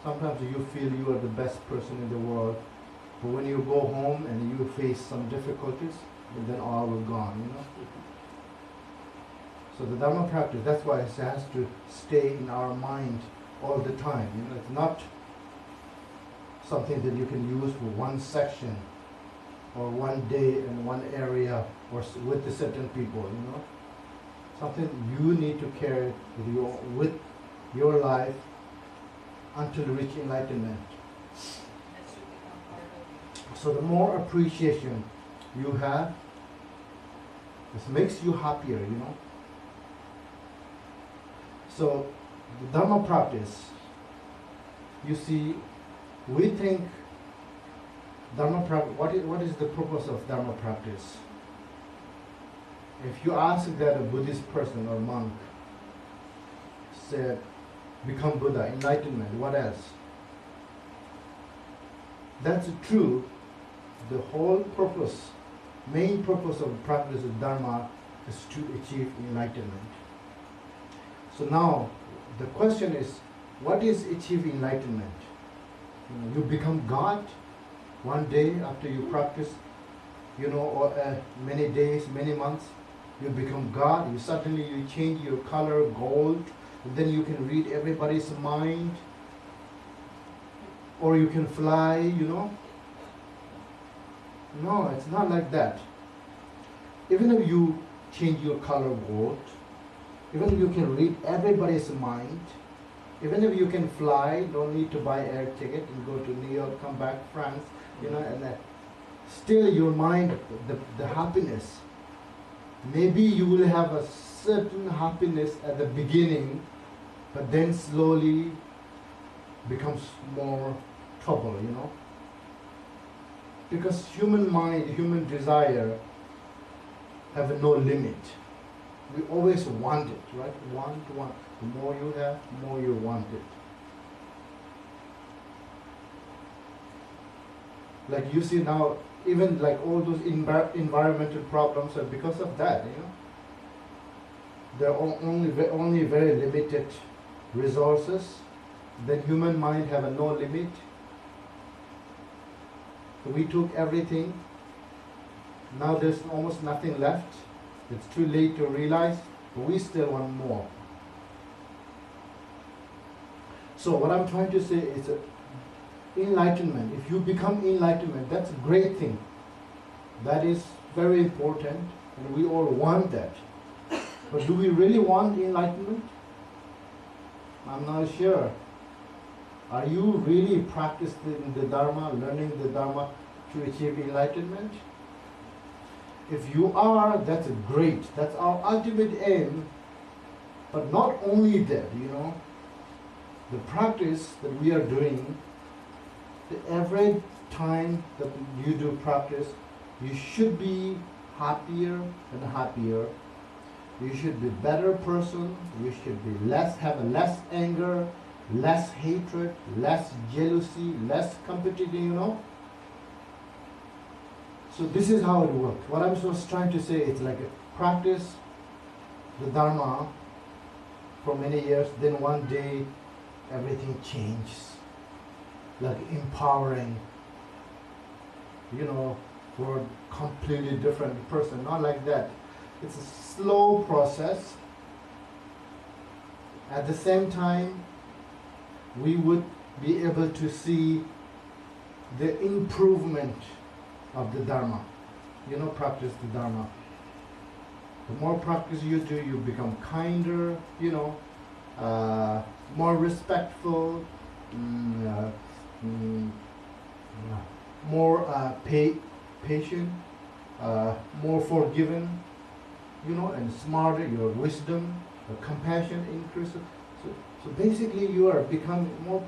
Speaker 1: sometimes you feel you are the best person in the world. But when you go home and you face some difficulties, then all will gone, So the Dharma practice, that's why it has to stay in our mind all the time. It's not something that you can use for one section or one day in one area or with the certain people, Something you need to carry with your life until you reach enlightenment.
Speaker 3: That should become part of you.
Speaker 1: So the more appreciation you have, this makes you happier, So the Dharma practice, you see, we think Dharma practice, what is the purpose of Dharma practice? If you ask that a Buddhist person or monk said, become Buddha, enlightenment, what else? that's true, the whole purpose, main purpose of practice of Dharma is to achieve enlightenment. So now, the question is, what is achieve enlightenment? You become God one day after you practice, or many days, many months, you become God. You suddenly you change your color gold, and then you can read everybody's mind, or you can fly. No, it's not like that. Even if you change your color gold, even if you can read everybody's mind, even if you can fly, don't need to buy air ticket and go to New York, come back France, and still your mind, the happiness. Maybe you will have a certain happiness at the beginning, but then slowly becomes more trouble, Because human mind, human desire have no limit. We always want it, right? Want. The more you have, the more you want it. Like you see now, even like all those environmental problems are because of that, There are only very limited resources. Then human mind have a no limit. We took everything. Now there's almost nothing left. It's too late to realize, but we still want more. So what I'm trying to say is enlightenment. If you become enlightenment, that's a great thing. That is very important, and we all want that. But do we really want enlightenment? I'm not sure. Are you really practicing the Dharma, learning the Dharma to achieve enlightenment? If you are, that's great. That's our ultimate aim. But not only that, the practice that we are doing, every time that you do practice, you should be happier and happier. You should be a better person. You should be have less anger, less hatred, less jealousy, less competition, So this is how it works. What I'm just trying to say, it's like a practice the Dharma for many years, then one day everything changes. Like empowering, for a completely different person. Not like that. It's a slow process. At the same time, we would be able to see the improvement of the Dharma. Practice the Dharma. The more practice you do, you become kinder, more respectful, more patient, more forgiving, and smarter. Your wisdom, your compassion increases. So basically, you are becoming more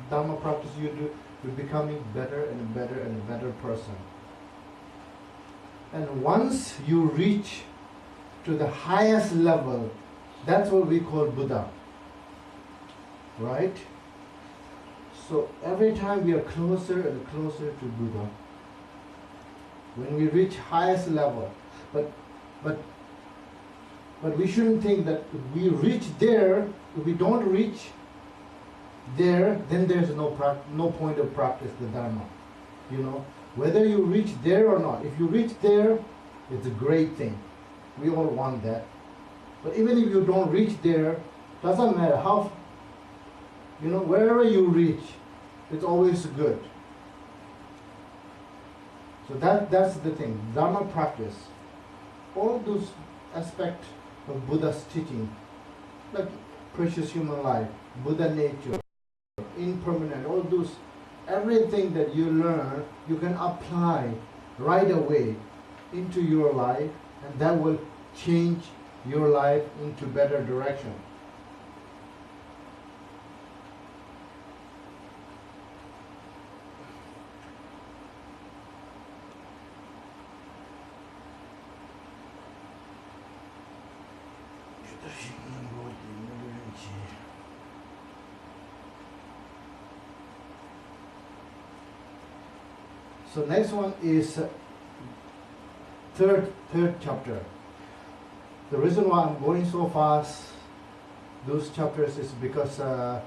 Speaker 1: Dharma practice you do, you're becoming better and better and a better person. And once you reach to the highest level, that's what we call Buddha. Right? So every time we are closer and closer to Buddha, when we reach highest level, but we shouldn't think that if we reach there, if we don't reach there, then there's no point of practice the Dharma. Whether you reach there or not, if you reach there, it's a great thing. We all want that. But even if you don't reach there, doesn't matter how, wherever you reach, it's always good. So that's the thing. Dharma practice, all those aspects of Buddha's teaching, like precious human life, Buddha nature, impermanent, all those, everything that you learn, you can apply right away into your life, and that will change your life into better direction. So next one is third chapter. The reason why I'm going so fast those chapters is because the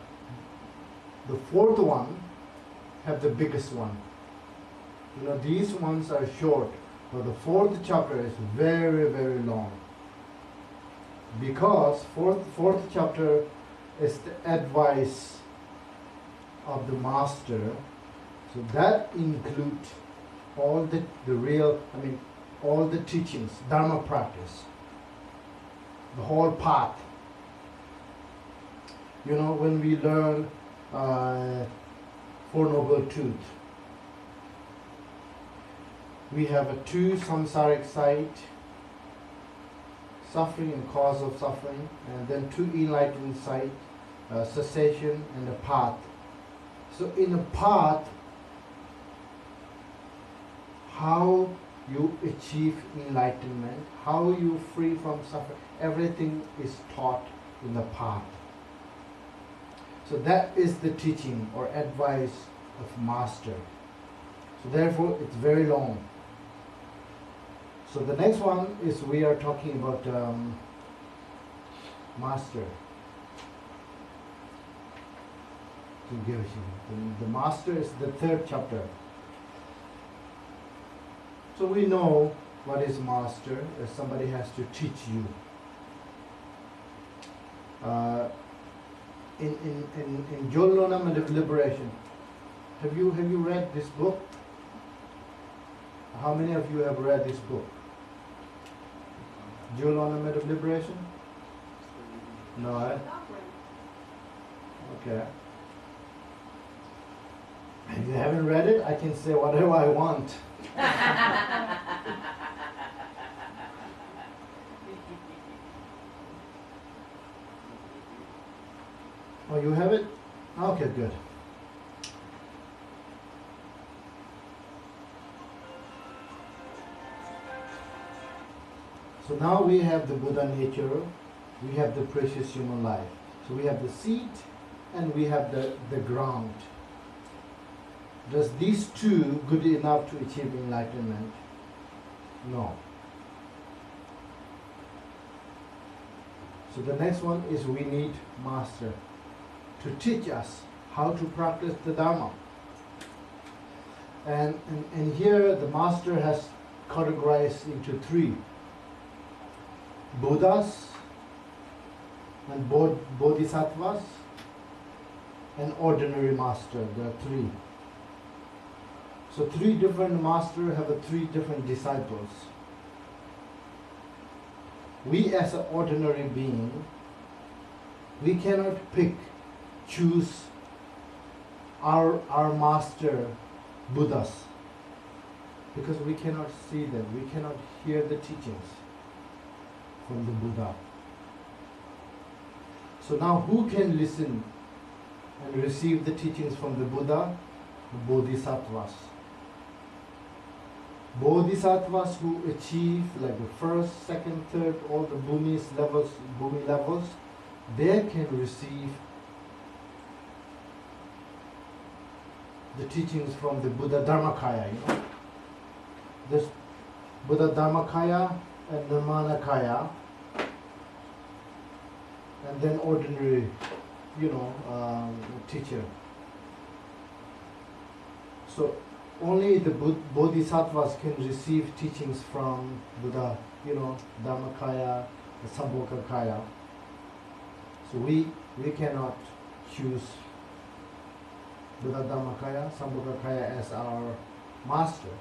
Speaker 1: fourth one have the biggest one. You know, these ones are short, but the fourth chapter is very, very long. Because fourth chapter is the advice of the master. So that includes all the all the teachings, Dharma practice, the whole path. You know, when we learn Four Noble Truths, we have a two samsaric side, suffering and cause of suffering, and then two enlightened side, cessation and a path. So in a path, how you achieve enlightenment, how you free from suffering, everything is taught in the path. So that is the teaching or advice of master. So therefore it's very long. So the next one is we are talking about master. The master is the third chapter. So we know what is master, if somebody has to teach you. In Ornament of Liberation, have you read this book? How many of you have read this book? Ornament of Liberation? No, eh? Okay. If you haven't read it, I can say whatever I want. Oh, you have it? Okay, good. So now we have the Buddha nature, we have the precious human life. So we have the seed and we have the ground. Does these two good enough to achieve enlightenment? No. So the next one is we need master to teach us how to practice the Dharma. And here the master has categorized into three. Buddhas and Bodhisattvas and ordinary master. There are three. So three different masters have three different disciples. We as an ordinary being, we cannot choose our master Buddhas, because we cannot see them, we cannot hear the teachings from the Buddha. So now who can listen and receive the teachings from the Buddha? The Bodhisattvas. Bodhisattvas who achieve like the first, second, third, all the Bhumi levels, they can receive the teachings from the Buddha Dharmakaya, you know. This Buddha Dharmakaya and Nirmanakaya, and then ordinary, teacher. So only the Bodhisattvas can receive teachings from Buddha, Dharmakaya, the Sambhogakaya. So we cannot choose Buddha Dharmakaya, Sambhogakaya as our master.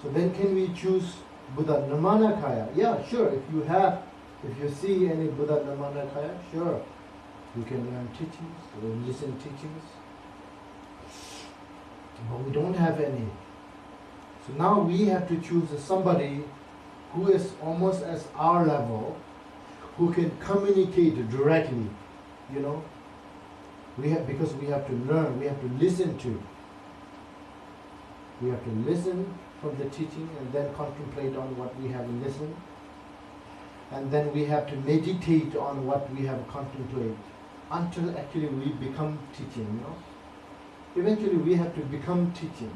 Speaker 1: So then can we choose Buddha Nirmanakaya? Yeah, sure. If you see any Buddha Nirmanakaya, sure. You can learn teachings, or listen teachings. But we don't have any. So now we have to choose somebody who is almost as our level, who can communicate directly, because we have to learn, we have to listen to. We have to listen from the teaching and then contemplate on what we have listened. And then we have to meditate on what we have contemplated until actually we become teaching, Eventually we have to become teaching.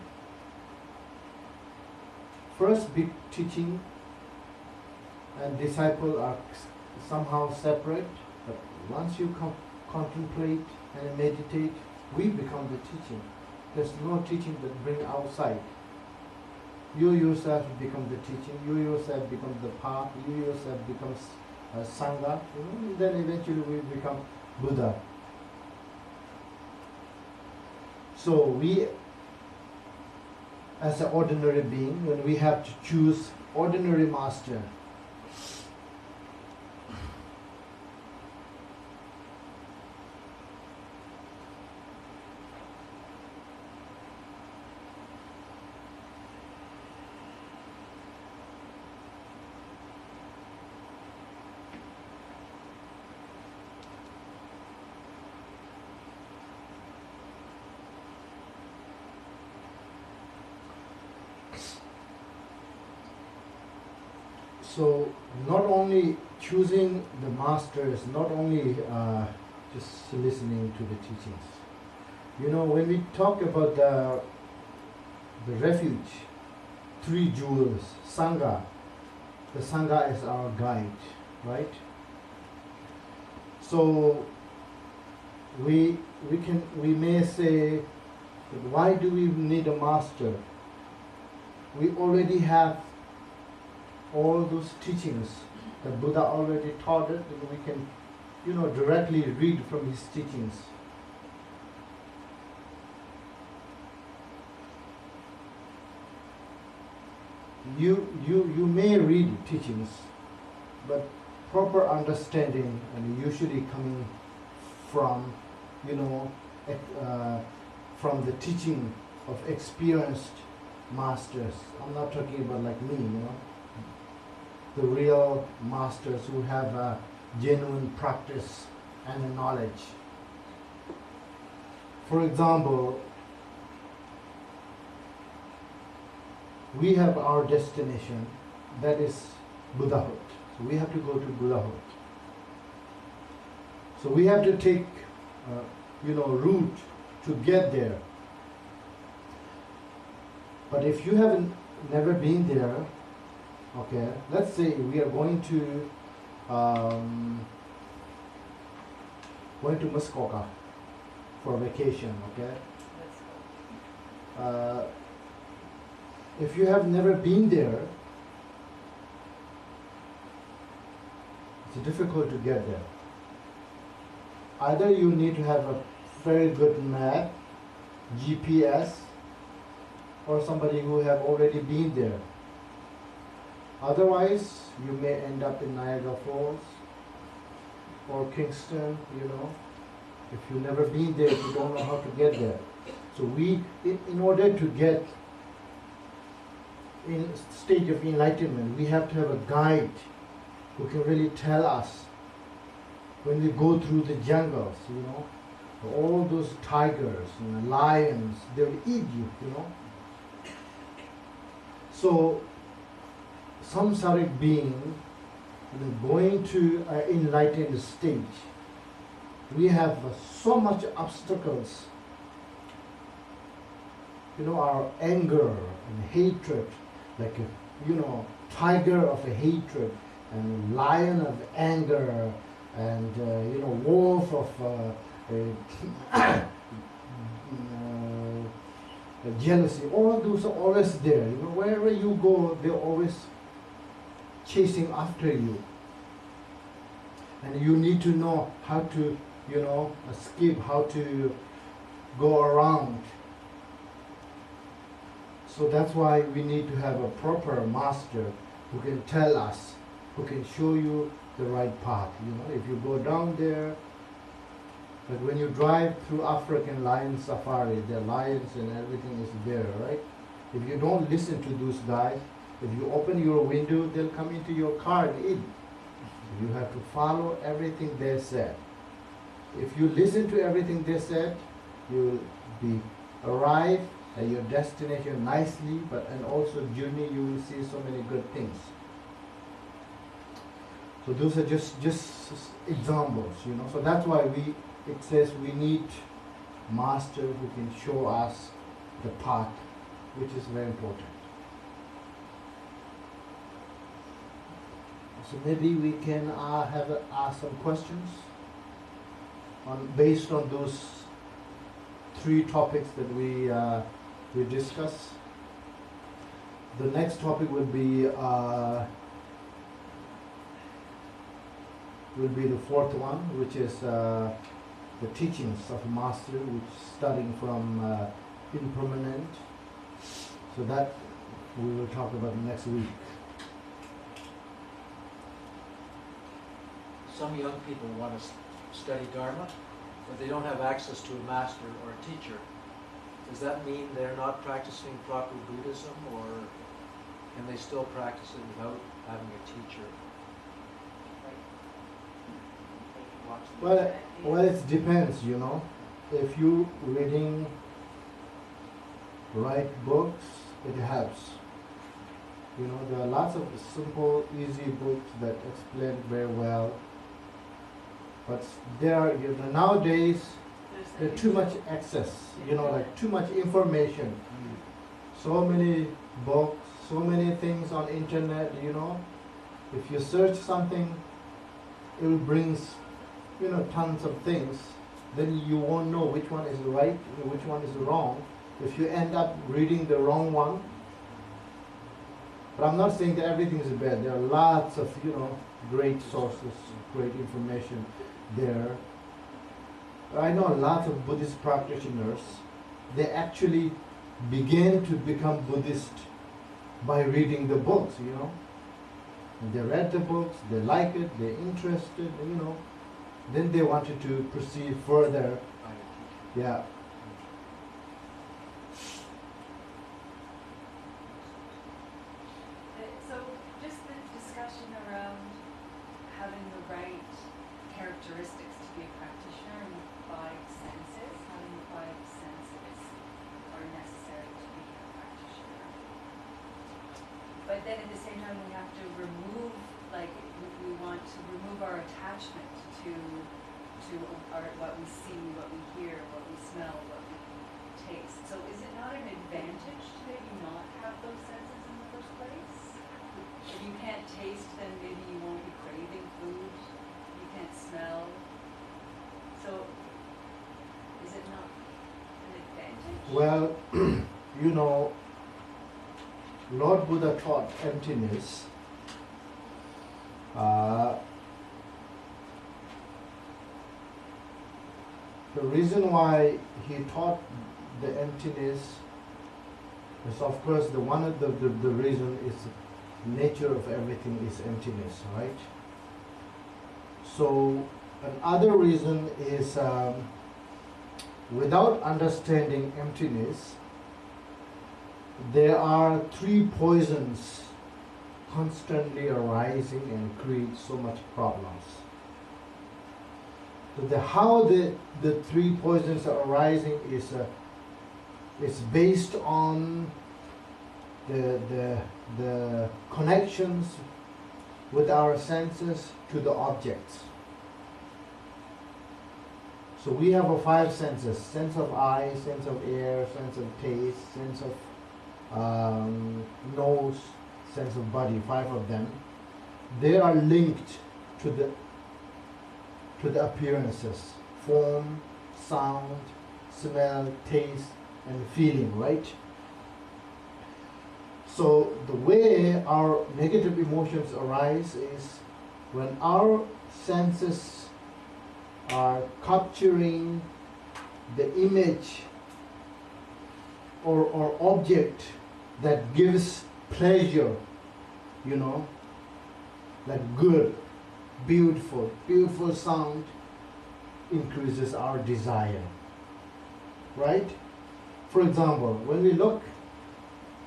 Speaker 1: first big teaching and disciple are somehow separate, but once you contemplate and meditate, we become the teaching. There's no teaching that bring outside. You yourself become the teaching, you yourself become the path, you yourself becomes Sangha, then eventually we become Buddha. So we, as an ordinary being, when we have to choose ordinary master, so not only choosing the masters, not only just listening to the teachings. When we talk about the refuge, three jewels, Sangha, the Sangha is our guide, right? So we may say, why do we need a master? We already have all those teachings that Buddha already taught it, and we can, directly read from his teachings. You may read teachings, but proper understanding and usually coming from, from the teaching of experienced masters. I'm not talking about like me, the real masters who have a genuine practice and a knowledge. For example, we have our destination, that is Buddhahood. So we have to go to Buddhahood. So we have to take, route to get there. But if you haven't never been there, okay, let's say we are going to Muskoka for vacation, okay? If you have never been there, it's difficult to get there. Either you need to have a very good map, GPS, or somebody who have already been there. Otherwise, you may end up in Niagara Falls or Kingston, If you've never been there, you don't know how to get there. So in order to get in stage of enlightenment, we have to have a guide who can really tell us when we go through the jungles, all those tigers and lions, they will eat you, So samsaric being, going to an enlightened stage, we have so much obstacles. Our anger and hatred, like tiger of a hatred and lion of anger and wolf of jealousy. All those are always there. Wherever you go, they're always chasing after you. And you need to know how to, escape, how to go around. So that's why we need to have a proper master who can tell us, who can show you the right path. If you go down there, but when you drive through African lion safari, the lions and everything is there, right? If you don't listen to those guys, if you open your window, they'll come into your car and eat. You have to follow everything they said. If you listen to everything they said, you'll be arrive at your destination nicely, and also journey you will see so many good things. So those are just examples, So that's why it says we need master who can show us the path, which is very important. So maybe we can ask some questions based on those three topics that we discussed. The next topic will be the fourth one, which is the teachings of master, which is starting from impermanent. So that we will talk about next week.
Speaker 4: Some young people want to study Dharma, but they don't have access to a master or a teacher. Does that mean they're not practicing proper Buddhism, or can they still practice it without having a teacher?
Speaker 1: Well, it depends, you know. If you reading right books, it helps. You know, there are lots of simple, easy books that explain very well. But nowadays, there's too much access, you know, like too much information. So many books, so many things on internet, you know. If you search something, it will bring, you know, tons of things. Then you won't know which one is right and which one is wrong. If you end up reading the wrong one. But I'm not saying that everything is bad. There are lots of, you know, great sources, great information there. I know lots of Buddhist practitioners, they actually began to become Buddhist by reading the books, you know. And they read the books, they like it, they're interested, you know. Then they wanted to proceed further. Yeah.
Speaker 3: So just the discussion around having the right characteristics to be a practitioner and the five senses, having the five senses are necessary to be a practitioner. But then at the same time we have to remove, like we want to remove our attachment to what we see, what we hear, what we smell, what we taste. So is it not an advantage to maybe not have those senses in the first place? If you can't taste, then maybe you won't be craving food. You can't smell. So is it not an advantage?
Speaker 1: Well, you know, Lord Buddha taught emptiness. The reason why he taught the emptiness is, of course, one of the reason is nature of everything is emptiness, right? So another reason is without understanding emptiness, there are three poisons constantly arising and create so much problems. So how the three poisons are arising is based on the connections with our senses to the objects. So we have five senses: sense of eye, sense of air, sense of taste, sense of nose, sense of body. Five of them. They are linked to the appearances: form, sound, smell, taste, and feeling, right? So the way our negative emotions arise is when our senses are capturing the image or object that gives pleasure, you know, like good, beautiful sound increases our desire, right? For example, when we look,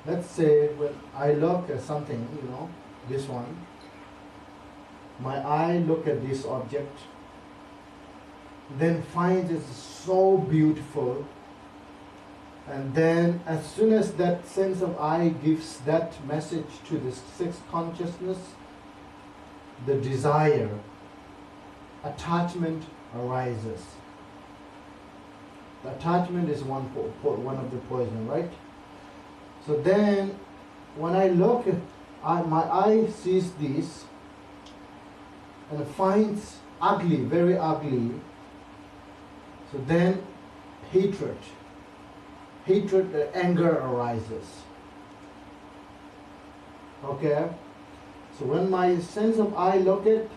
Speaker 1: let's say when I look at something, you know, this one, my eye look at this object, then finds it so beautiful, and then as soon as that sense of eye gives that message to the sixth consciousness, the desire, attachment arises. The attachment is one of the poison, right? So then, when I look, my eye sees this, and finds ugly, very ugly, so then hatred, anger arises. Okay? So when my sense of eye look at,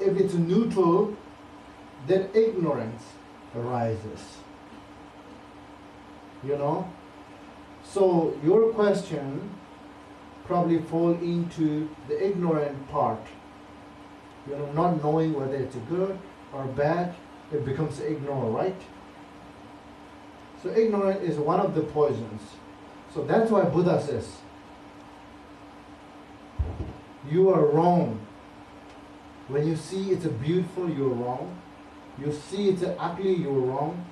Speaker 1: if it's neutral, then ignorance arises. You know? So your question probably fall into the ignorant part. You know, not knowing whether it's good or bad, it becomes ignorant, right? So ignorant is one of the poisons. So that's why Buddha says, you are wrong. When you see it's a beautiful, you're wrong. You see it's a ugly, you're wrong.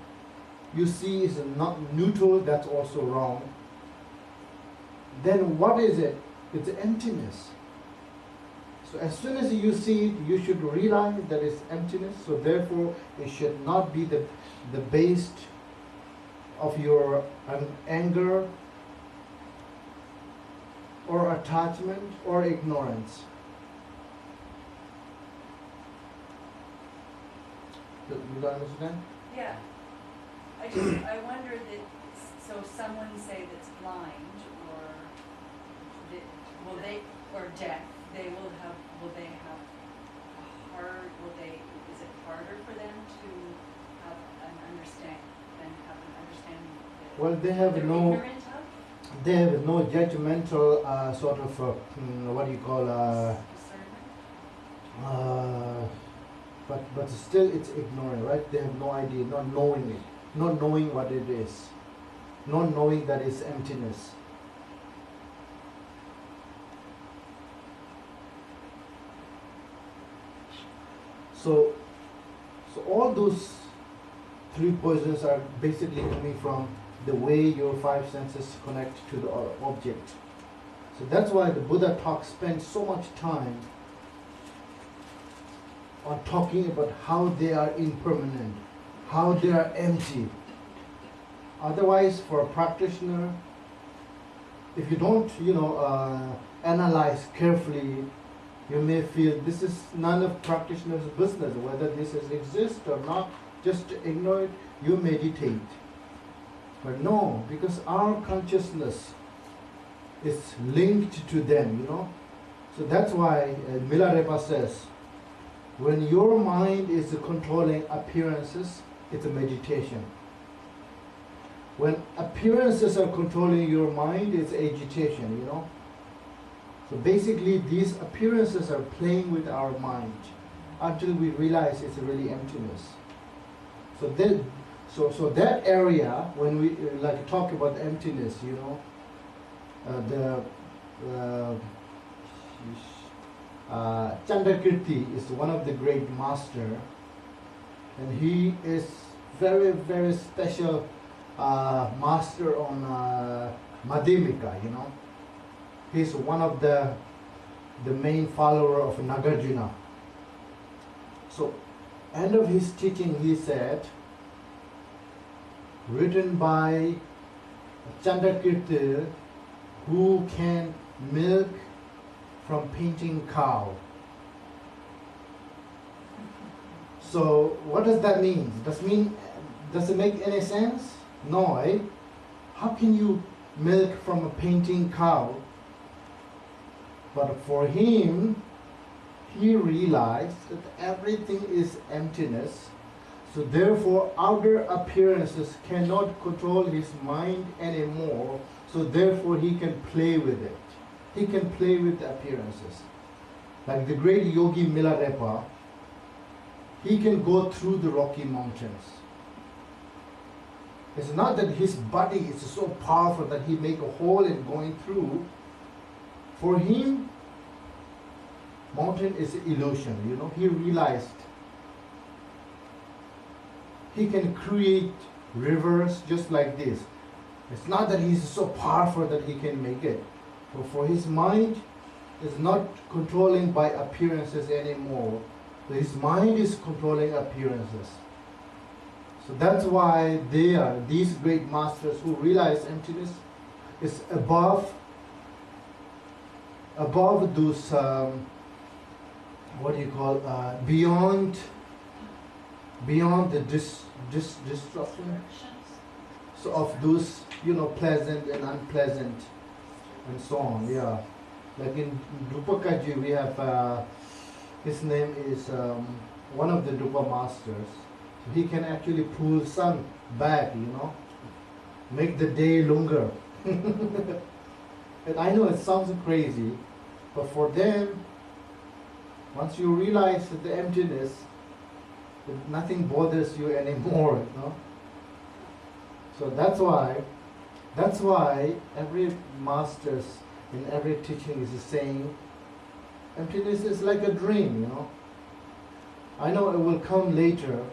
Speaker 1: You see it's a not neutral, that's also wrong. Then what is it? It's emptiness. So as soon as you see it, you should realize that it's emptiness. So therefore, it should not be the base of your anger or attachment or ignorance. You understand?
Speaker 3: Yeah. I wonder that, so someone say that's blind or that, or deaf, will they have is it harder for them to have an understanding that
Speaker 1: Well, they have
Speaker 3: they're
Speaker 1: no,
Speaker 3: ignorant of?
Speaker 1: they have no judgmental sort of what do you call
Speaker 3: Discernment?
Speaker 1: but still it's ignorant, right? They have no idea, not knowing it, not knowing what it is, not knowing that it's emptiness. So all those three poisons are basically coming from the way your five senses connect to the object. So that's why the Buddha spends so much time on talking about how they are impermanent, how they are empty. Otherwise, for a practitioner, if you don't, analyze carefully, you may feel this is none of practitioner's business, whether this exists or not. Just ignore it, you meditate. But no, because our consciousness is linked to them, So that's why Milarepa says, when your mind is controlling appearances, it's a meditation. When appearances are controlling your mind, it's agitation, So basically, these appearances are playing with our mind until we realize it's really emptiness. So that area, when we talk about emptiness, Chandrakirti is one of the great master, and he is very, very special master on Madhyamika, He's one of the main follower of Nagarjuna. So, end of his teaching, he said, written by Chandrakirti, who can milk from painting cow. So, what does that mean? Does it make any sense? No, eh? How can you milk from a painting cow? But for him, he realized that everything is emptiness. So therefore, outer appearances cannot control his mind anymore. So therefore, he can play with it. He can play with the appearances. Like the great yogi Milarepa, he can go through the Rocky Mountains. It's not that his body is so powerful that he make a hole in going through. For him, mountain is illusion, He realized he can create rivers just like this. It's not that he's so powerful that he can make it. But for his mind is not controlling by appearances anymore. His mind is controlling appearances. So that's why they are these great masters who realize emptiness is above those what do you call, beyond the destruction so of those, pleasant and unpleasant and so on. Yeah, like in Drupakaji we have, his name is one of the Drupa masters. So he can actually pull sun back, make the day longer. And I know it sounds crazy, but for them, once you realize that the emptiness, that nothing bothers you anymore, So that's why every masters in every teaching is saying, emptiness is like a dream, I know it will come later,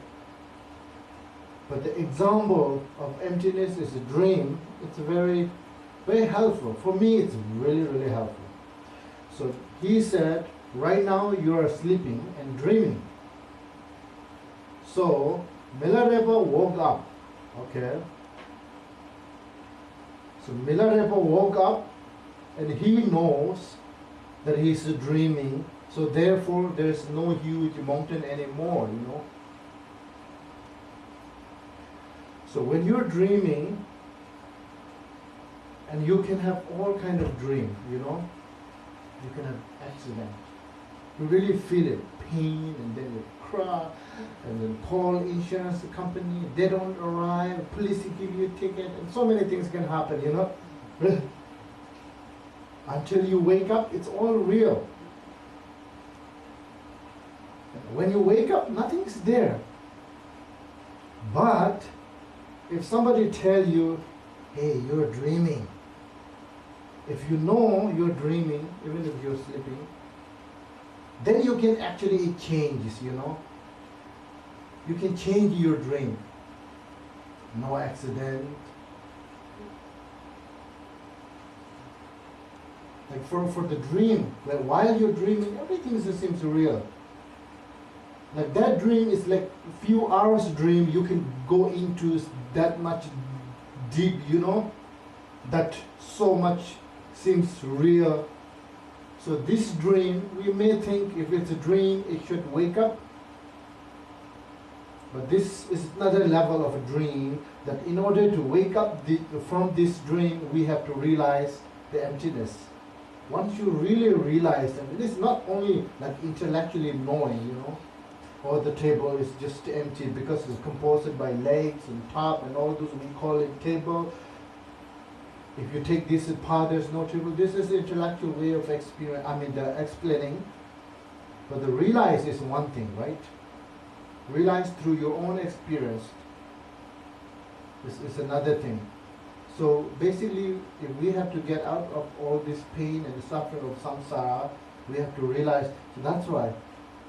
Speaker 1: but the example of emptiness is a dream. It's very, very helpful. For me, it's really, really helpful. So he said, right now you are sleeping and dreaming. So Milarepa woke up, okay? So Milarepa woke up and he knows that he's dreaming. So therefore there's no huge mountain anymore, So when you're dreaming, and you can have all kind of dream, you can have accident. You really feel it, pain, and then you cry, and then call insurance company, they don't arrive, police give you a ticket, and so many things can happen, Until you wake up, it's all real. When you wake up, nothing's there. But if somebody tell you, hey, you're dreaming, if you know you're dreaming, even if you're sleeping, then you can actually change, You can change your dream. No accident. Like for the dream, like while you're dreaming, everything seems real. Like that dream is like a few hours dream, you can go into that much deep, that so much seems real. So this dream, we may think if it's a dream, it should wake up. But this is another level of a dream, that in order to wake up from this dream, we have to realize the emptiness. Once you really realize that, it is not only like intellectually knowing, or the table is just empty because it's composed by legs and top and all those, we call it table. If you take this apart, there's no table. This is the intellectual way of explaining. But the realize is one thing, right? Realize through your own experience is another thing. So basically, if we have to get out of all this pain and suffering of samsara, we have to realize. So that's why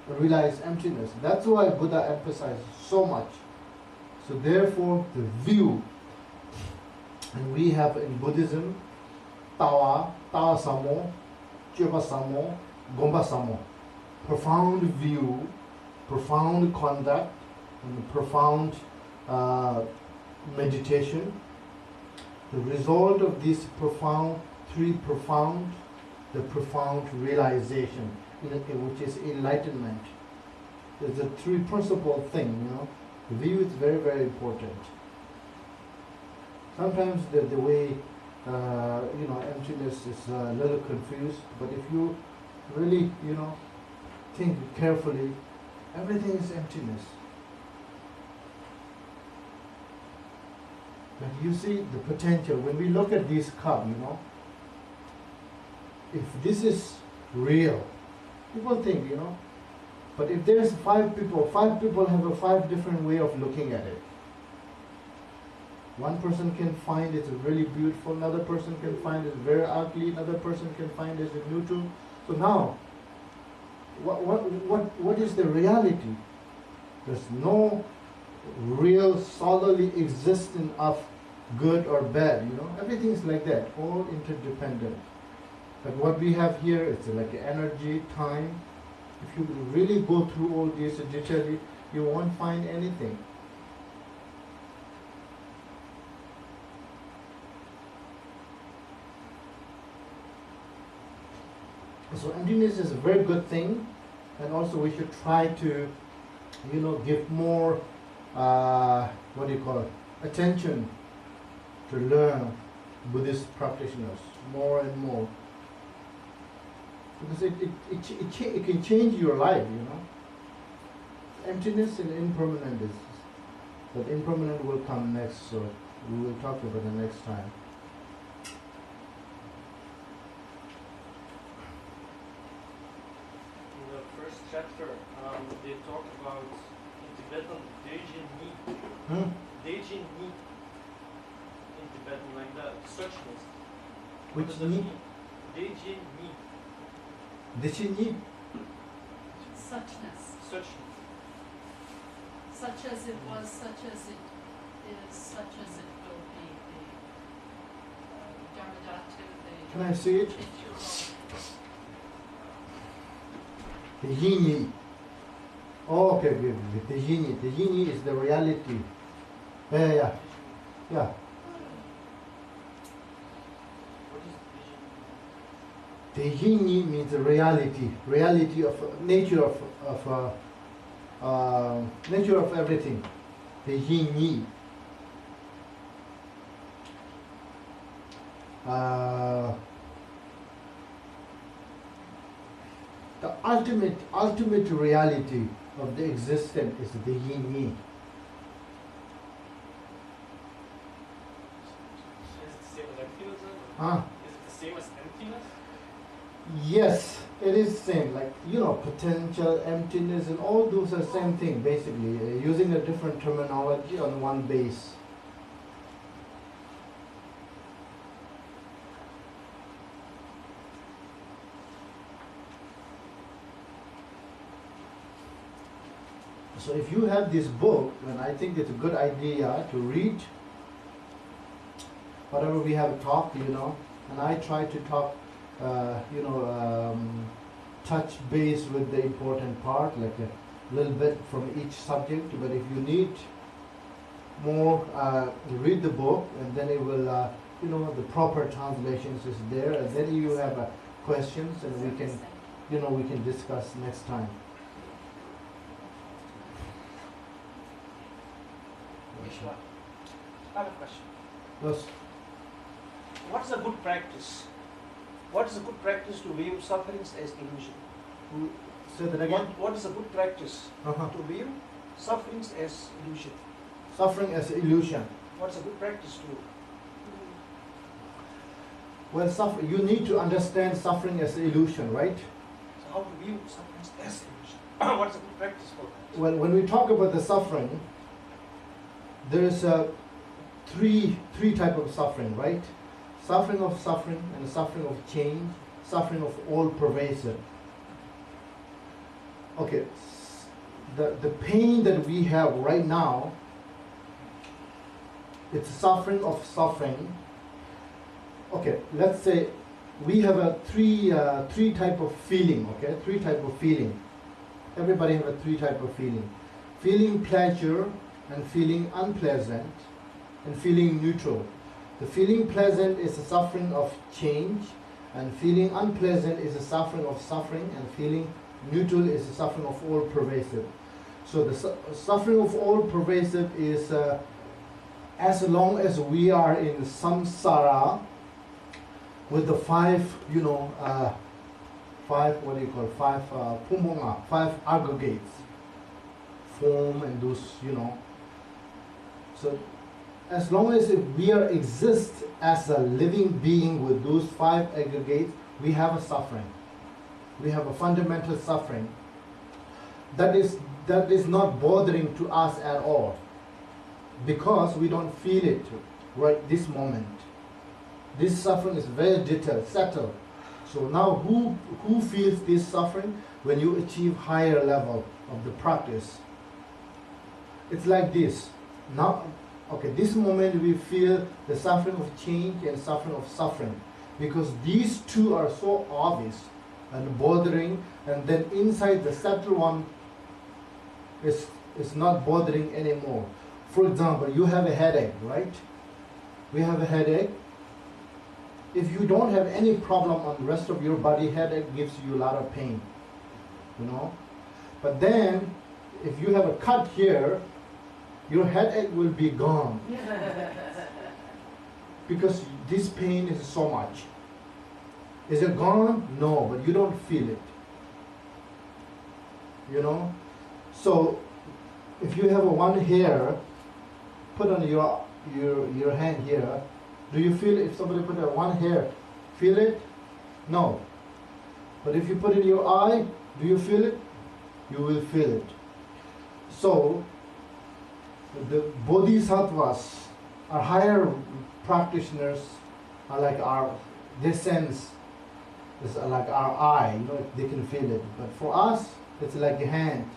Speaker 1: realize emptiness. That's why Buddha emphasizes so much. So therefore, the view, and we have in Buddhism, Tawa Samo, Chöpa Samo, Gompa Samo. Profound view, profound conduct, and profound meditation. The result of this the profound realization, which is enlightenment. There's a three principle thing, The view is very, very important. Sometimes the way, emptiness is a little confused, but if you really, think carefully, everything is emptiness. But you see the potential. When we look at this cup, if this is real, people think, but if there's five people have a 5 different way of looking at it. One person can find it's really beautiful, another person can find it's very ugly, another person can find it's neutral. So now, what is the reality? There's no real solidly existence of good or bad, Everything is like that, all interdependent. But what we have here, it's like energy, time. If you really go through all this digitally, you won't find anything. So emptiness is a very good thing, and also we should try to, give more, what do you call it, attention to learn Buddhist practitioners more and more, because it can change your life, Emptiness and impermanent is, but impermanent will come next, so we will talk about it next time.
Speaker 5: In the first chapter, they talk about in Tibetan Dejin Ni. Dejin Ni. In Tibetan, like that, suchness.
Speaker 1: Which
Speaker 5: What does that
Speaker 1: Ni?
Speaker 5: mean? Dejin Ni.
Speaker 1: Deshini?
Speaker 3: Suchness,
Speaker 5: Suchness.
Speaker 3: such as it was, such as it is, such as it will be, the Dharmadhatu, the
Speaker 1: Can I see it?
Speaker 3: individual.
Speaker 1: Tejini. Oh, okay, good. Tejini. Tejini is the reality. Yeah.
Speaker 5: What is Dejin?
Speaker 1: Tejini means the reality of nature nature of everything. Tejini. The ultimate reality of the existence is the Tejini.
Speaker 5: Is it the same as emptiness?
Speaker 1: Huh?
Speaker 5: Is it the same as emptiness?
Speaker 1: Yes, it is same. Like potential, emptiness, and all those are same thing basically. Using a different terminology on one base. So if you have this book, then I think it's a good idea to read whatever we have talked, and I try to talk, touch base with the important part, like a little bit from each subject. But if you need more, read the book, and then it will, the proper translations is there, and then you have questions, and we can, we can discuss next time.
Speaker 6: Vishwa, I have a question.
Speaker 1: Yes.
Speaker 6: What is a good practice? What is a good practice to view sufferings as illusion?
Speaker 1: Say that again.
Speaker 6: What is a good practice
Speaker 1: Uh-huh.
Speaker 6: to view sufferings as illusion?
Speaker 1: Suffering as illusion.
Speaker 6: What is a good practice to?
Speaker 1: Well, you need to understand suffering as illusion, right?
Speaker 6: So how to view sufferings as illusion? What is a good practice for that?
Speaker 1: Well, when we talk about the suffering, there is three type of suffering, right? Suffering of suffering, and suffering of change, suffering of all pervasive. Okay, the pain that we have right now, it's suffering of suffering. Okay, let's say we have a three type of feeling. Okay, three type of feeling. Everybody have a three type of feeling: feeling pleasure, and feeling unpleasant, and feeling neutral. The feeling pleasant is a suffering of change, and feeling unpleasant is a suffering of suffering, and feeling neutral is a suffering of all pervasive. So the suffering of all pervasive is as long as we are in samsara with the five pumonga, five aggregates, form and those, So as long as we exist as a living being with those five aggregates, we have a suffering. We have a fundamental suffering that is not bothering to us at all, because we don't feel it right this moment. This suffering is very detailed, settled. So now who feels this suffering? When you achieve higher level of the practice, it's like this. Now, okay, this moment we feel the suffering of change and suffering of suffering, because these two are so obvious and bothering, and then inside the settled one is not bothering anymore. For example, you have a headache, right? We have a headache. If you don't have any problem on the rest of your body, headache gives you a lot of pain, But then, if you have a cut here, your headache will be gone. Because this pain is so much. Is it gone? No, but you don't feel it. You know? So, if you have a one hair, put on your hand here, do you feel it? If somebody put a one hair, feel it? No. But if you put it in your eye, do you feel it? You will feel it. So, the bodhisattvas, our higher practitioners, are like their sense is like our eye, you know, they can feel it. But for us, it's like a hand.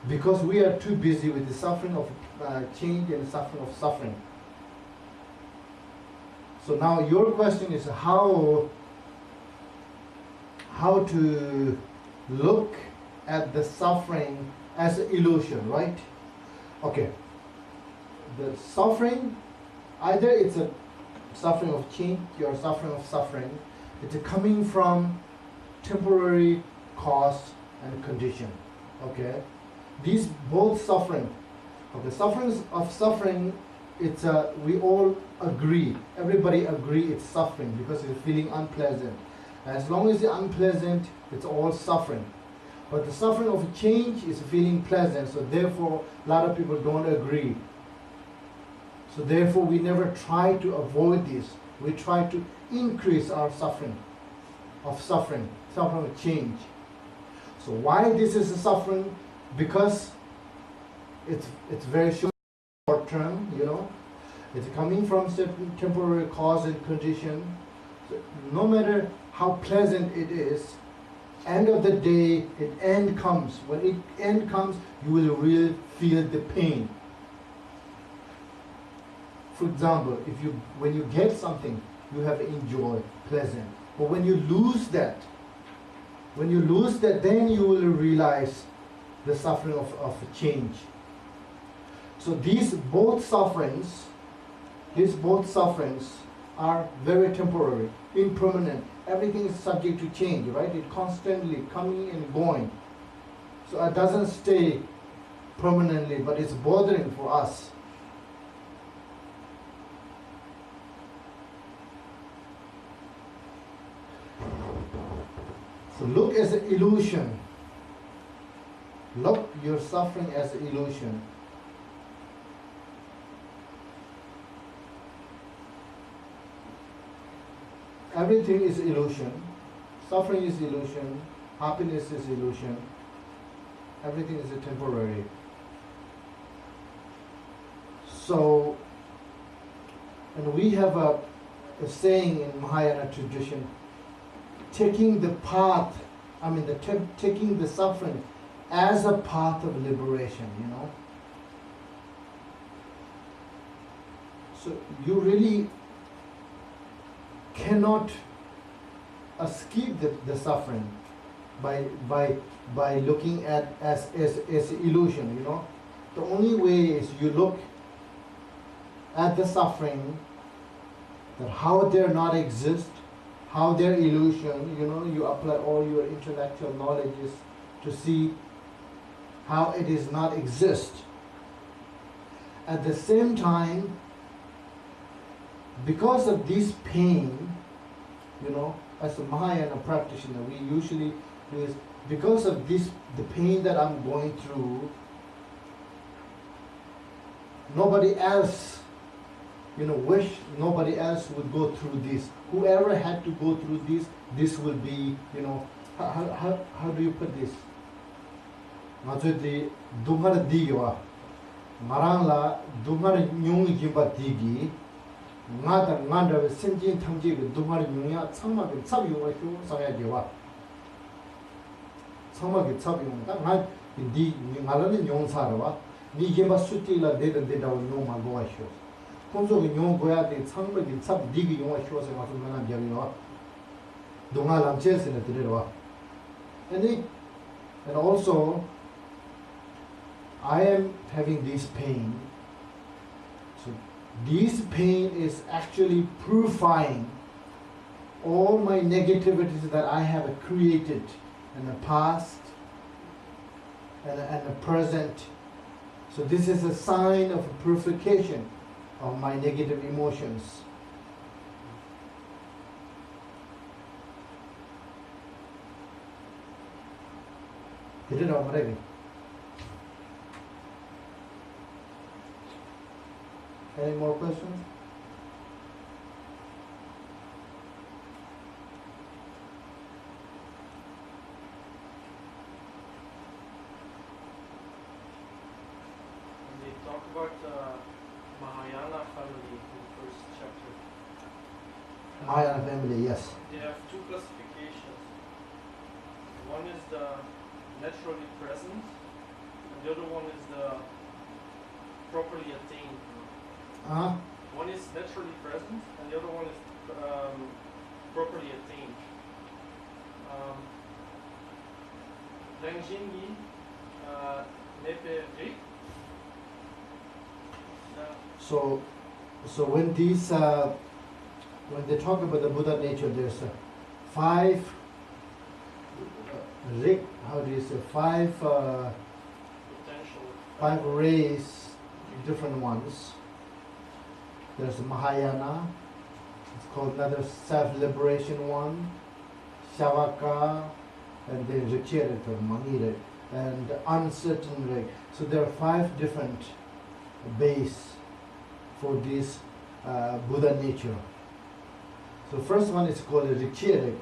Speaker 1: Because we are too busy with the suffering of change and the suffering of suffering. So now your question is how to look at the suffering as an illusion, right? Okay. The suffering, either it's a suffering of change or suffering of suffering, it's coming from temporary cause and condition. Okay? These both suffering. Okay, sufferings of suffering, it's we all agree, everybody agree it's suffering because it's feeling unpleasant. As long as it's unpleasant, it's all suffering. But the suffering of change is feeling pleasant, so therefore a lot of people don't agree. So therefore we never try to avoid this. We try to increase our suffering of change. So why this is a suffering? Because it's very short term, you know. It's coming from certain temporary cause and condition. So no matter how pleasant it is, end of the day, end comes. When it end comes, you will really feel the pain. For example, when you get something, you have enjoy, pleasant. But when you lose that, then you will realize the suffering of change. So these both sufferings are very temporary, impermanent. Everything is subject to change, right? It constantly coming and going. So it doesn't stay permanently, but it's bothering for us. So look as an illusion. Look your suffering as an illusion. Everything is illusion. Suffering is illusion. Happiness is illusion. Everything is temporary. So, and we have a saying in Mahayana tradition, taking the path, taking the suffering as a path of liberation, you know. So you really cannot escape the suffering by looking at as illusion, you know. The only way is you look at the suffering, that how they not exist, how they're illusion, you know, you apply all your intellectual knowledges to see how it is not exist. At the same time, because of this pain, you know, as a Mahayana practitioner, we usually do is, because of this, the pain that I'm going through, nobody else, you know, wish nobody else would go through this. Whoever had to go through this will be, you know, how do you put this? Majudi dumar diwa, marangla dumar nyung jimba digi, ngada senjin thamji dumar nyungya tsangma ke tsab yuwa shu sangya jiwa. Tsangma ke tsab yuwa, nga di ngala ni nyung sarwa, ni jimba suti la deda nyung ma gowa shu. Kunzo ke nyung goya de tsangma ke tsab digi yuwa shu sa nga su mena jabi yuwa. Dunga lam chel se na tirirwa. And also, I am having this pain. So this pain is actually purifying all my negativities that I have created in the past and a present. So this is a sign of purification of my negative emotions. Did it already? Any more questions?
Speaker 5: And they talk about Mahayana family in the first chapter.
Speaker 1: Mahayana family, yes.
Speaker 5: They have two classifications. One is the naturally present, and the other one is the properly attained.
Speaker 1: Uh-huh.
Speaker 5: One is naturally present, and the other one is properly attained. Rangjingi Nepe Rik.
Speaker 1: So when these when they talk about the Buddha nature, there's five rig. How do you say five?
Speaker 5: Potential.
Speaker 1: Five rays, different ones. There's Mahayana. It's called another self-liberation one. Shavaka, and then Richirita, Manira, and uncertain rig. So there are five different base for this Buddha nature. So first one is called a Richirika,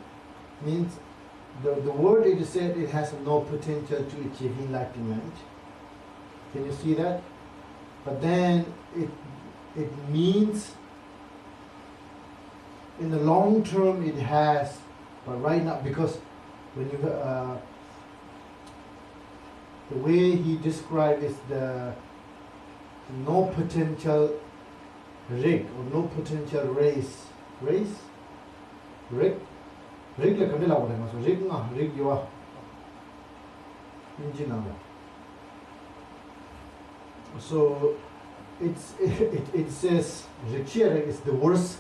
Speaker 1: means the word it is said it has no potential to achieve enlightenment. Can you see that? But then it means in the long term it has, but right now, because when you the way he described is the no potential rig or no potential race rig la kamela wala ma so rig yo engine. So it says Richira is the worst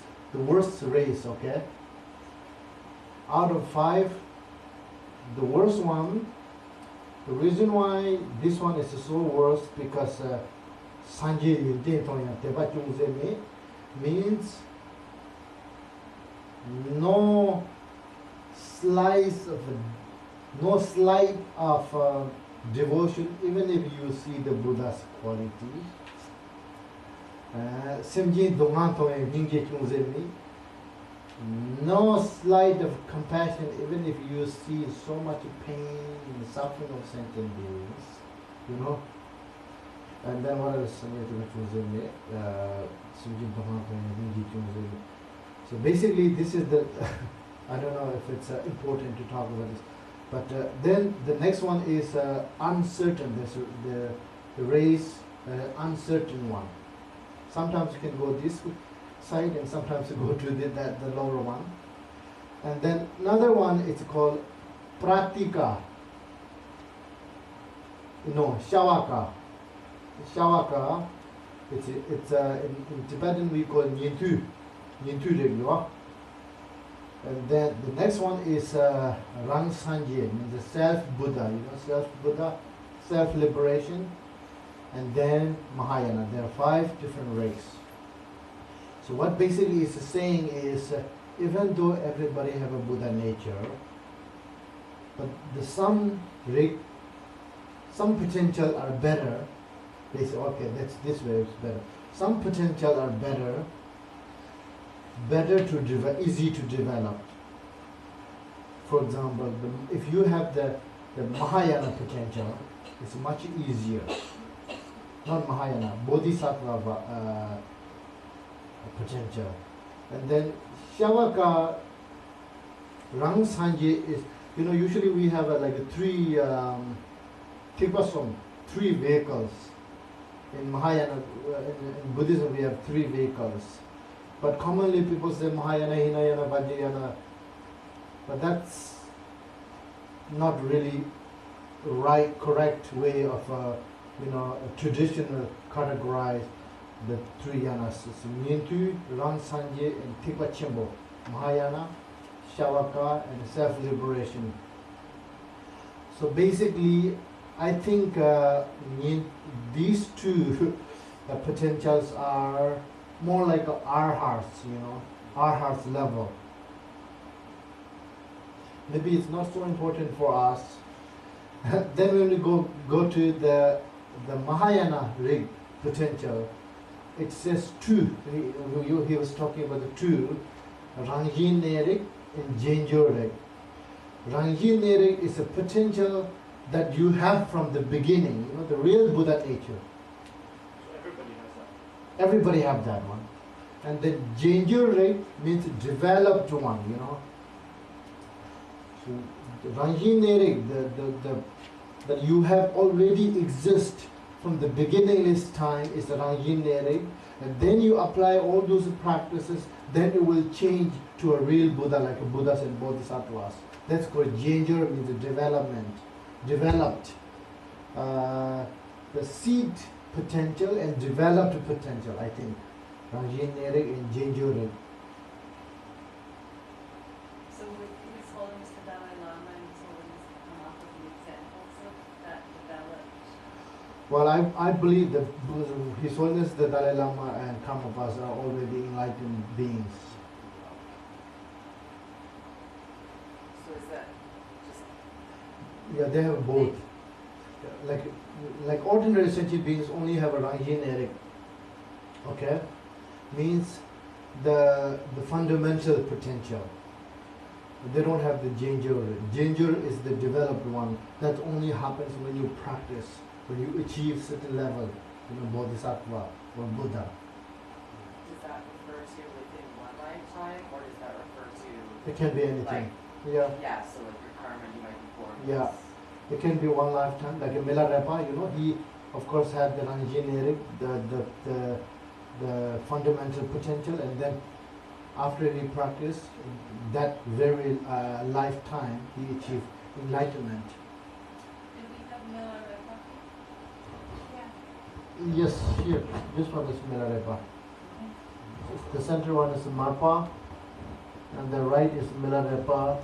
Speaker 1: race, okay? Out of five, the worst one. The reason why this one is so worse because Sanjay means no slight of devotion, even if you see the Buddha's quality. No slight of compassion, even if you see so much pain and suffering of sentient beings, you know. And then what else? So basically, this is the. I don't know if it's important to talk about this, but then the next one is uncertain. There's the race uncertain one. Sometimes you can go this side, and sometimes you go to the lower one. And then another one, it's called pratika. No, shavaka. Shavaka. It's in Tibetan we call nyintu regyo. And then the next one is Rang Sanje, means the self-Buddha, self-Buddha, self-liberation, and then Mahayana. There are five different rays. So what basically is saying is, even though everybody have a Buddha nature, but some potential are better. They say, okay, that's this way it's better. Some potential are better to develop, easy to develop. For example, if you have the Mahayana potential, it's much easier. Not Mahayana, Bodhisattva potential. And then Shavaka, Rang Sanje is, usually we have three three vehicles. In Mahayana, in Buddhism we have three vehicles. But commonly people say Mahayana, Hinayana, Vajrayana, but that's not really correct way of a traditional categorize the three yanas. It's Nyintu, Rang Sanje, and Tikpa Chimbo. Mahayana, Shavaka, and self-liberation. So basically, I think these two potentials are more like arhats, arhats level. Maybe it's not so important for us. Then when we go to the Mahayana rig potential, it says two. He was talking about the two, Rangjin rig and Genjo rig. Rangjin rig is a potential that you have from the beginning, the real Buddha nature.
Speaker 5: So everybody has that.
Speaker 1: Everybody have that one. And the Genjo rig means developed one, So the Rangjin rig, that you have already exist from the beginningless time is the Rangjin rig. And then you apply all those practices, then it will change to a real Buddha, like a Buddhas and Bodhisattvas. That's called Genjo, means the development. Developed. The seed potential and developed potential, I think. Rangjin rig and Genjo rig.
Speaker 3: So with His Holiness the Dalai Lama and His Holiness come up with the examples of that developed.
Speaker 1: Well, I believe that His Holiness the Dalai Lama and Gampopas are already enlightened beings.
Speaker 3: So is that just
Speaker 1: Yeah, they have both. Like ordinary sentient beings only have a Rangjin rig. Okay? Means the fundamental potential. They don't have the Genjo rig. Genjo is the developed one. That only happens when you practice, when you achieve certain level, Bodhisattva or Buddha.
Speaker 7: Does that refer to within one lifetime, or does that refer to,
Speaker 1: It can be anything. Yeah.
Speaker 7: yeah, so like your karma you might be born with?
Speaker 1: Yeah. It can be one lifetime, like a Milarepa, he of course had the Rangjin rig, the fundamental potential, and then after he practiced that very lifetime, he achieved enlightenment.
Speaker 3: did we have Milarepa? Yeah.
Speaker 1: Yes, here, this one is Milarepa. The center one is Marpa, and the right is Milarepa.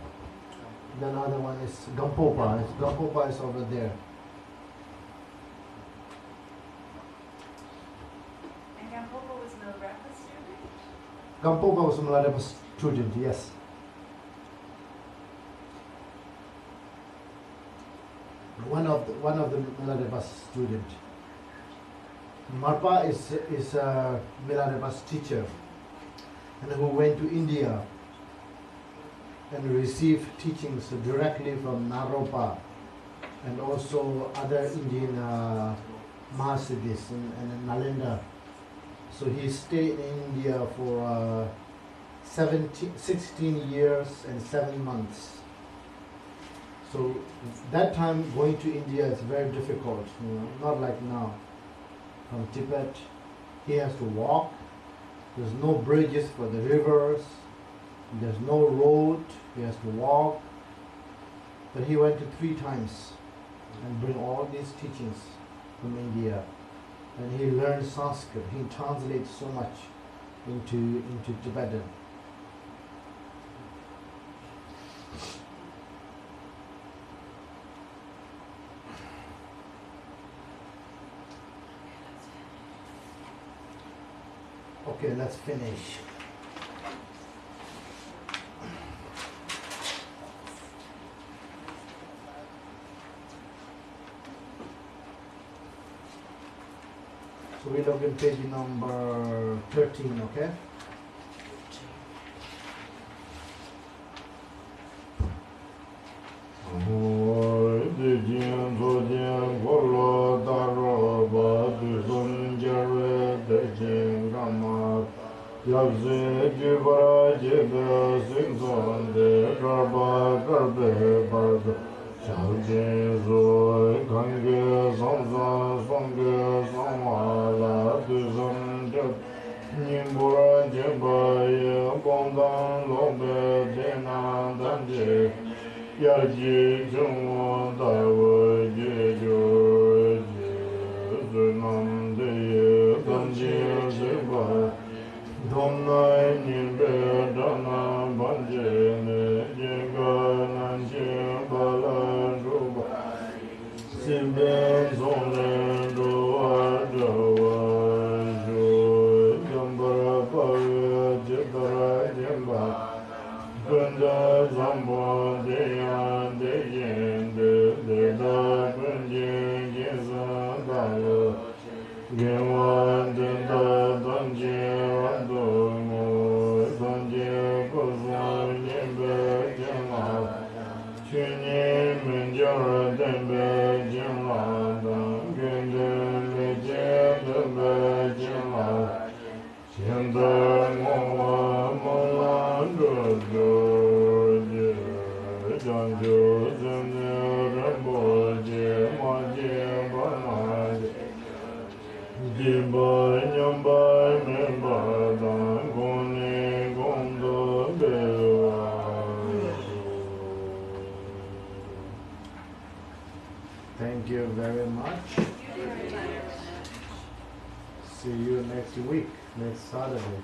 Speaker 1: The other one is Gampopa. Gampopa is over there.
Speaker 3: And Gampopa was Milarepa's student?
Speaker 1: Gampopa was a Milarepa student, yes. One of the Milarepa's student. Marpa is Milarepa's teacher, and who went to India and received teachings directly from Naropa and also other Indian Mahasiddhis and Nalanda. So he stayed in India for 16 years and 7 months. So that time going to India is very difficult, not like now. From Tibet, he has to walk. There's no bridges for the rivers. There's no road. He has to walk. But he went to 3 times and bring all these teachings from India. And he learned Sanskrit. He translates so much into Tibetan. Okay, let's finish. So we look at page number 13, okay? Thank you very much. See you next week, next Saturday.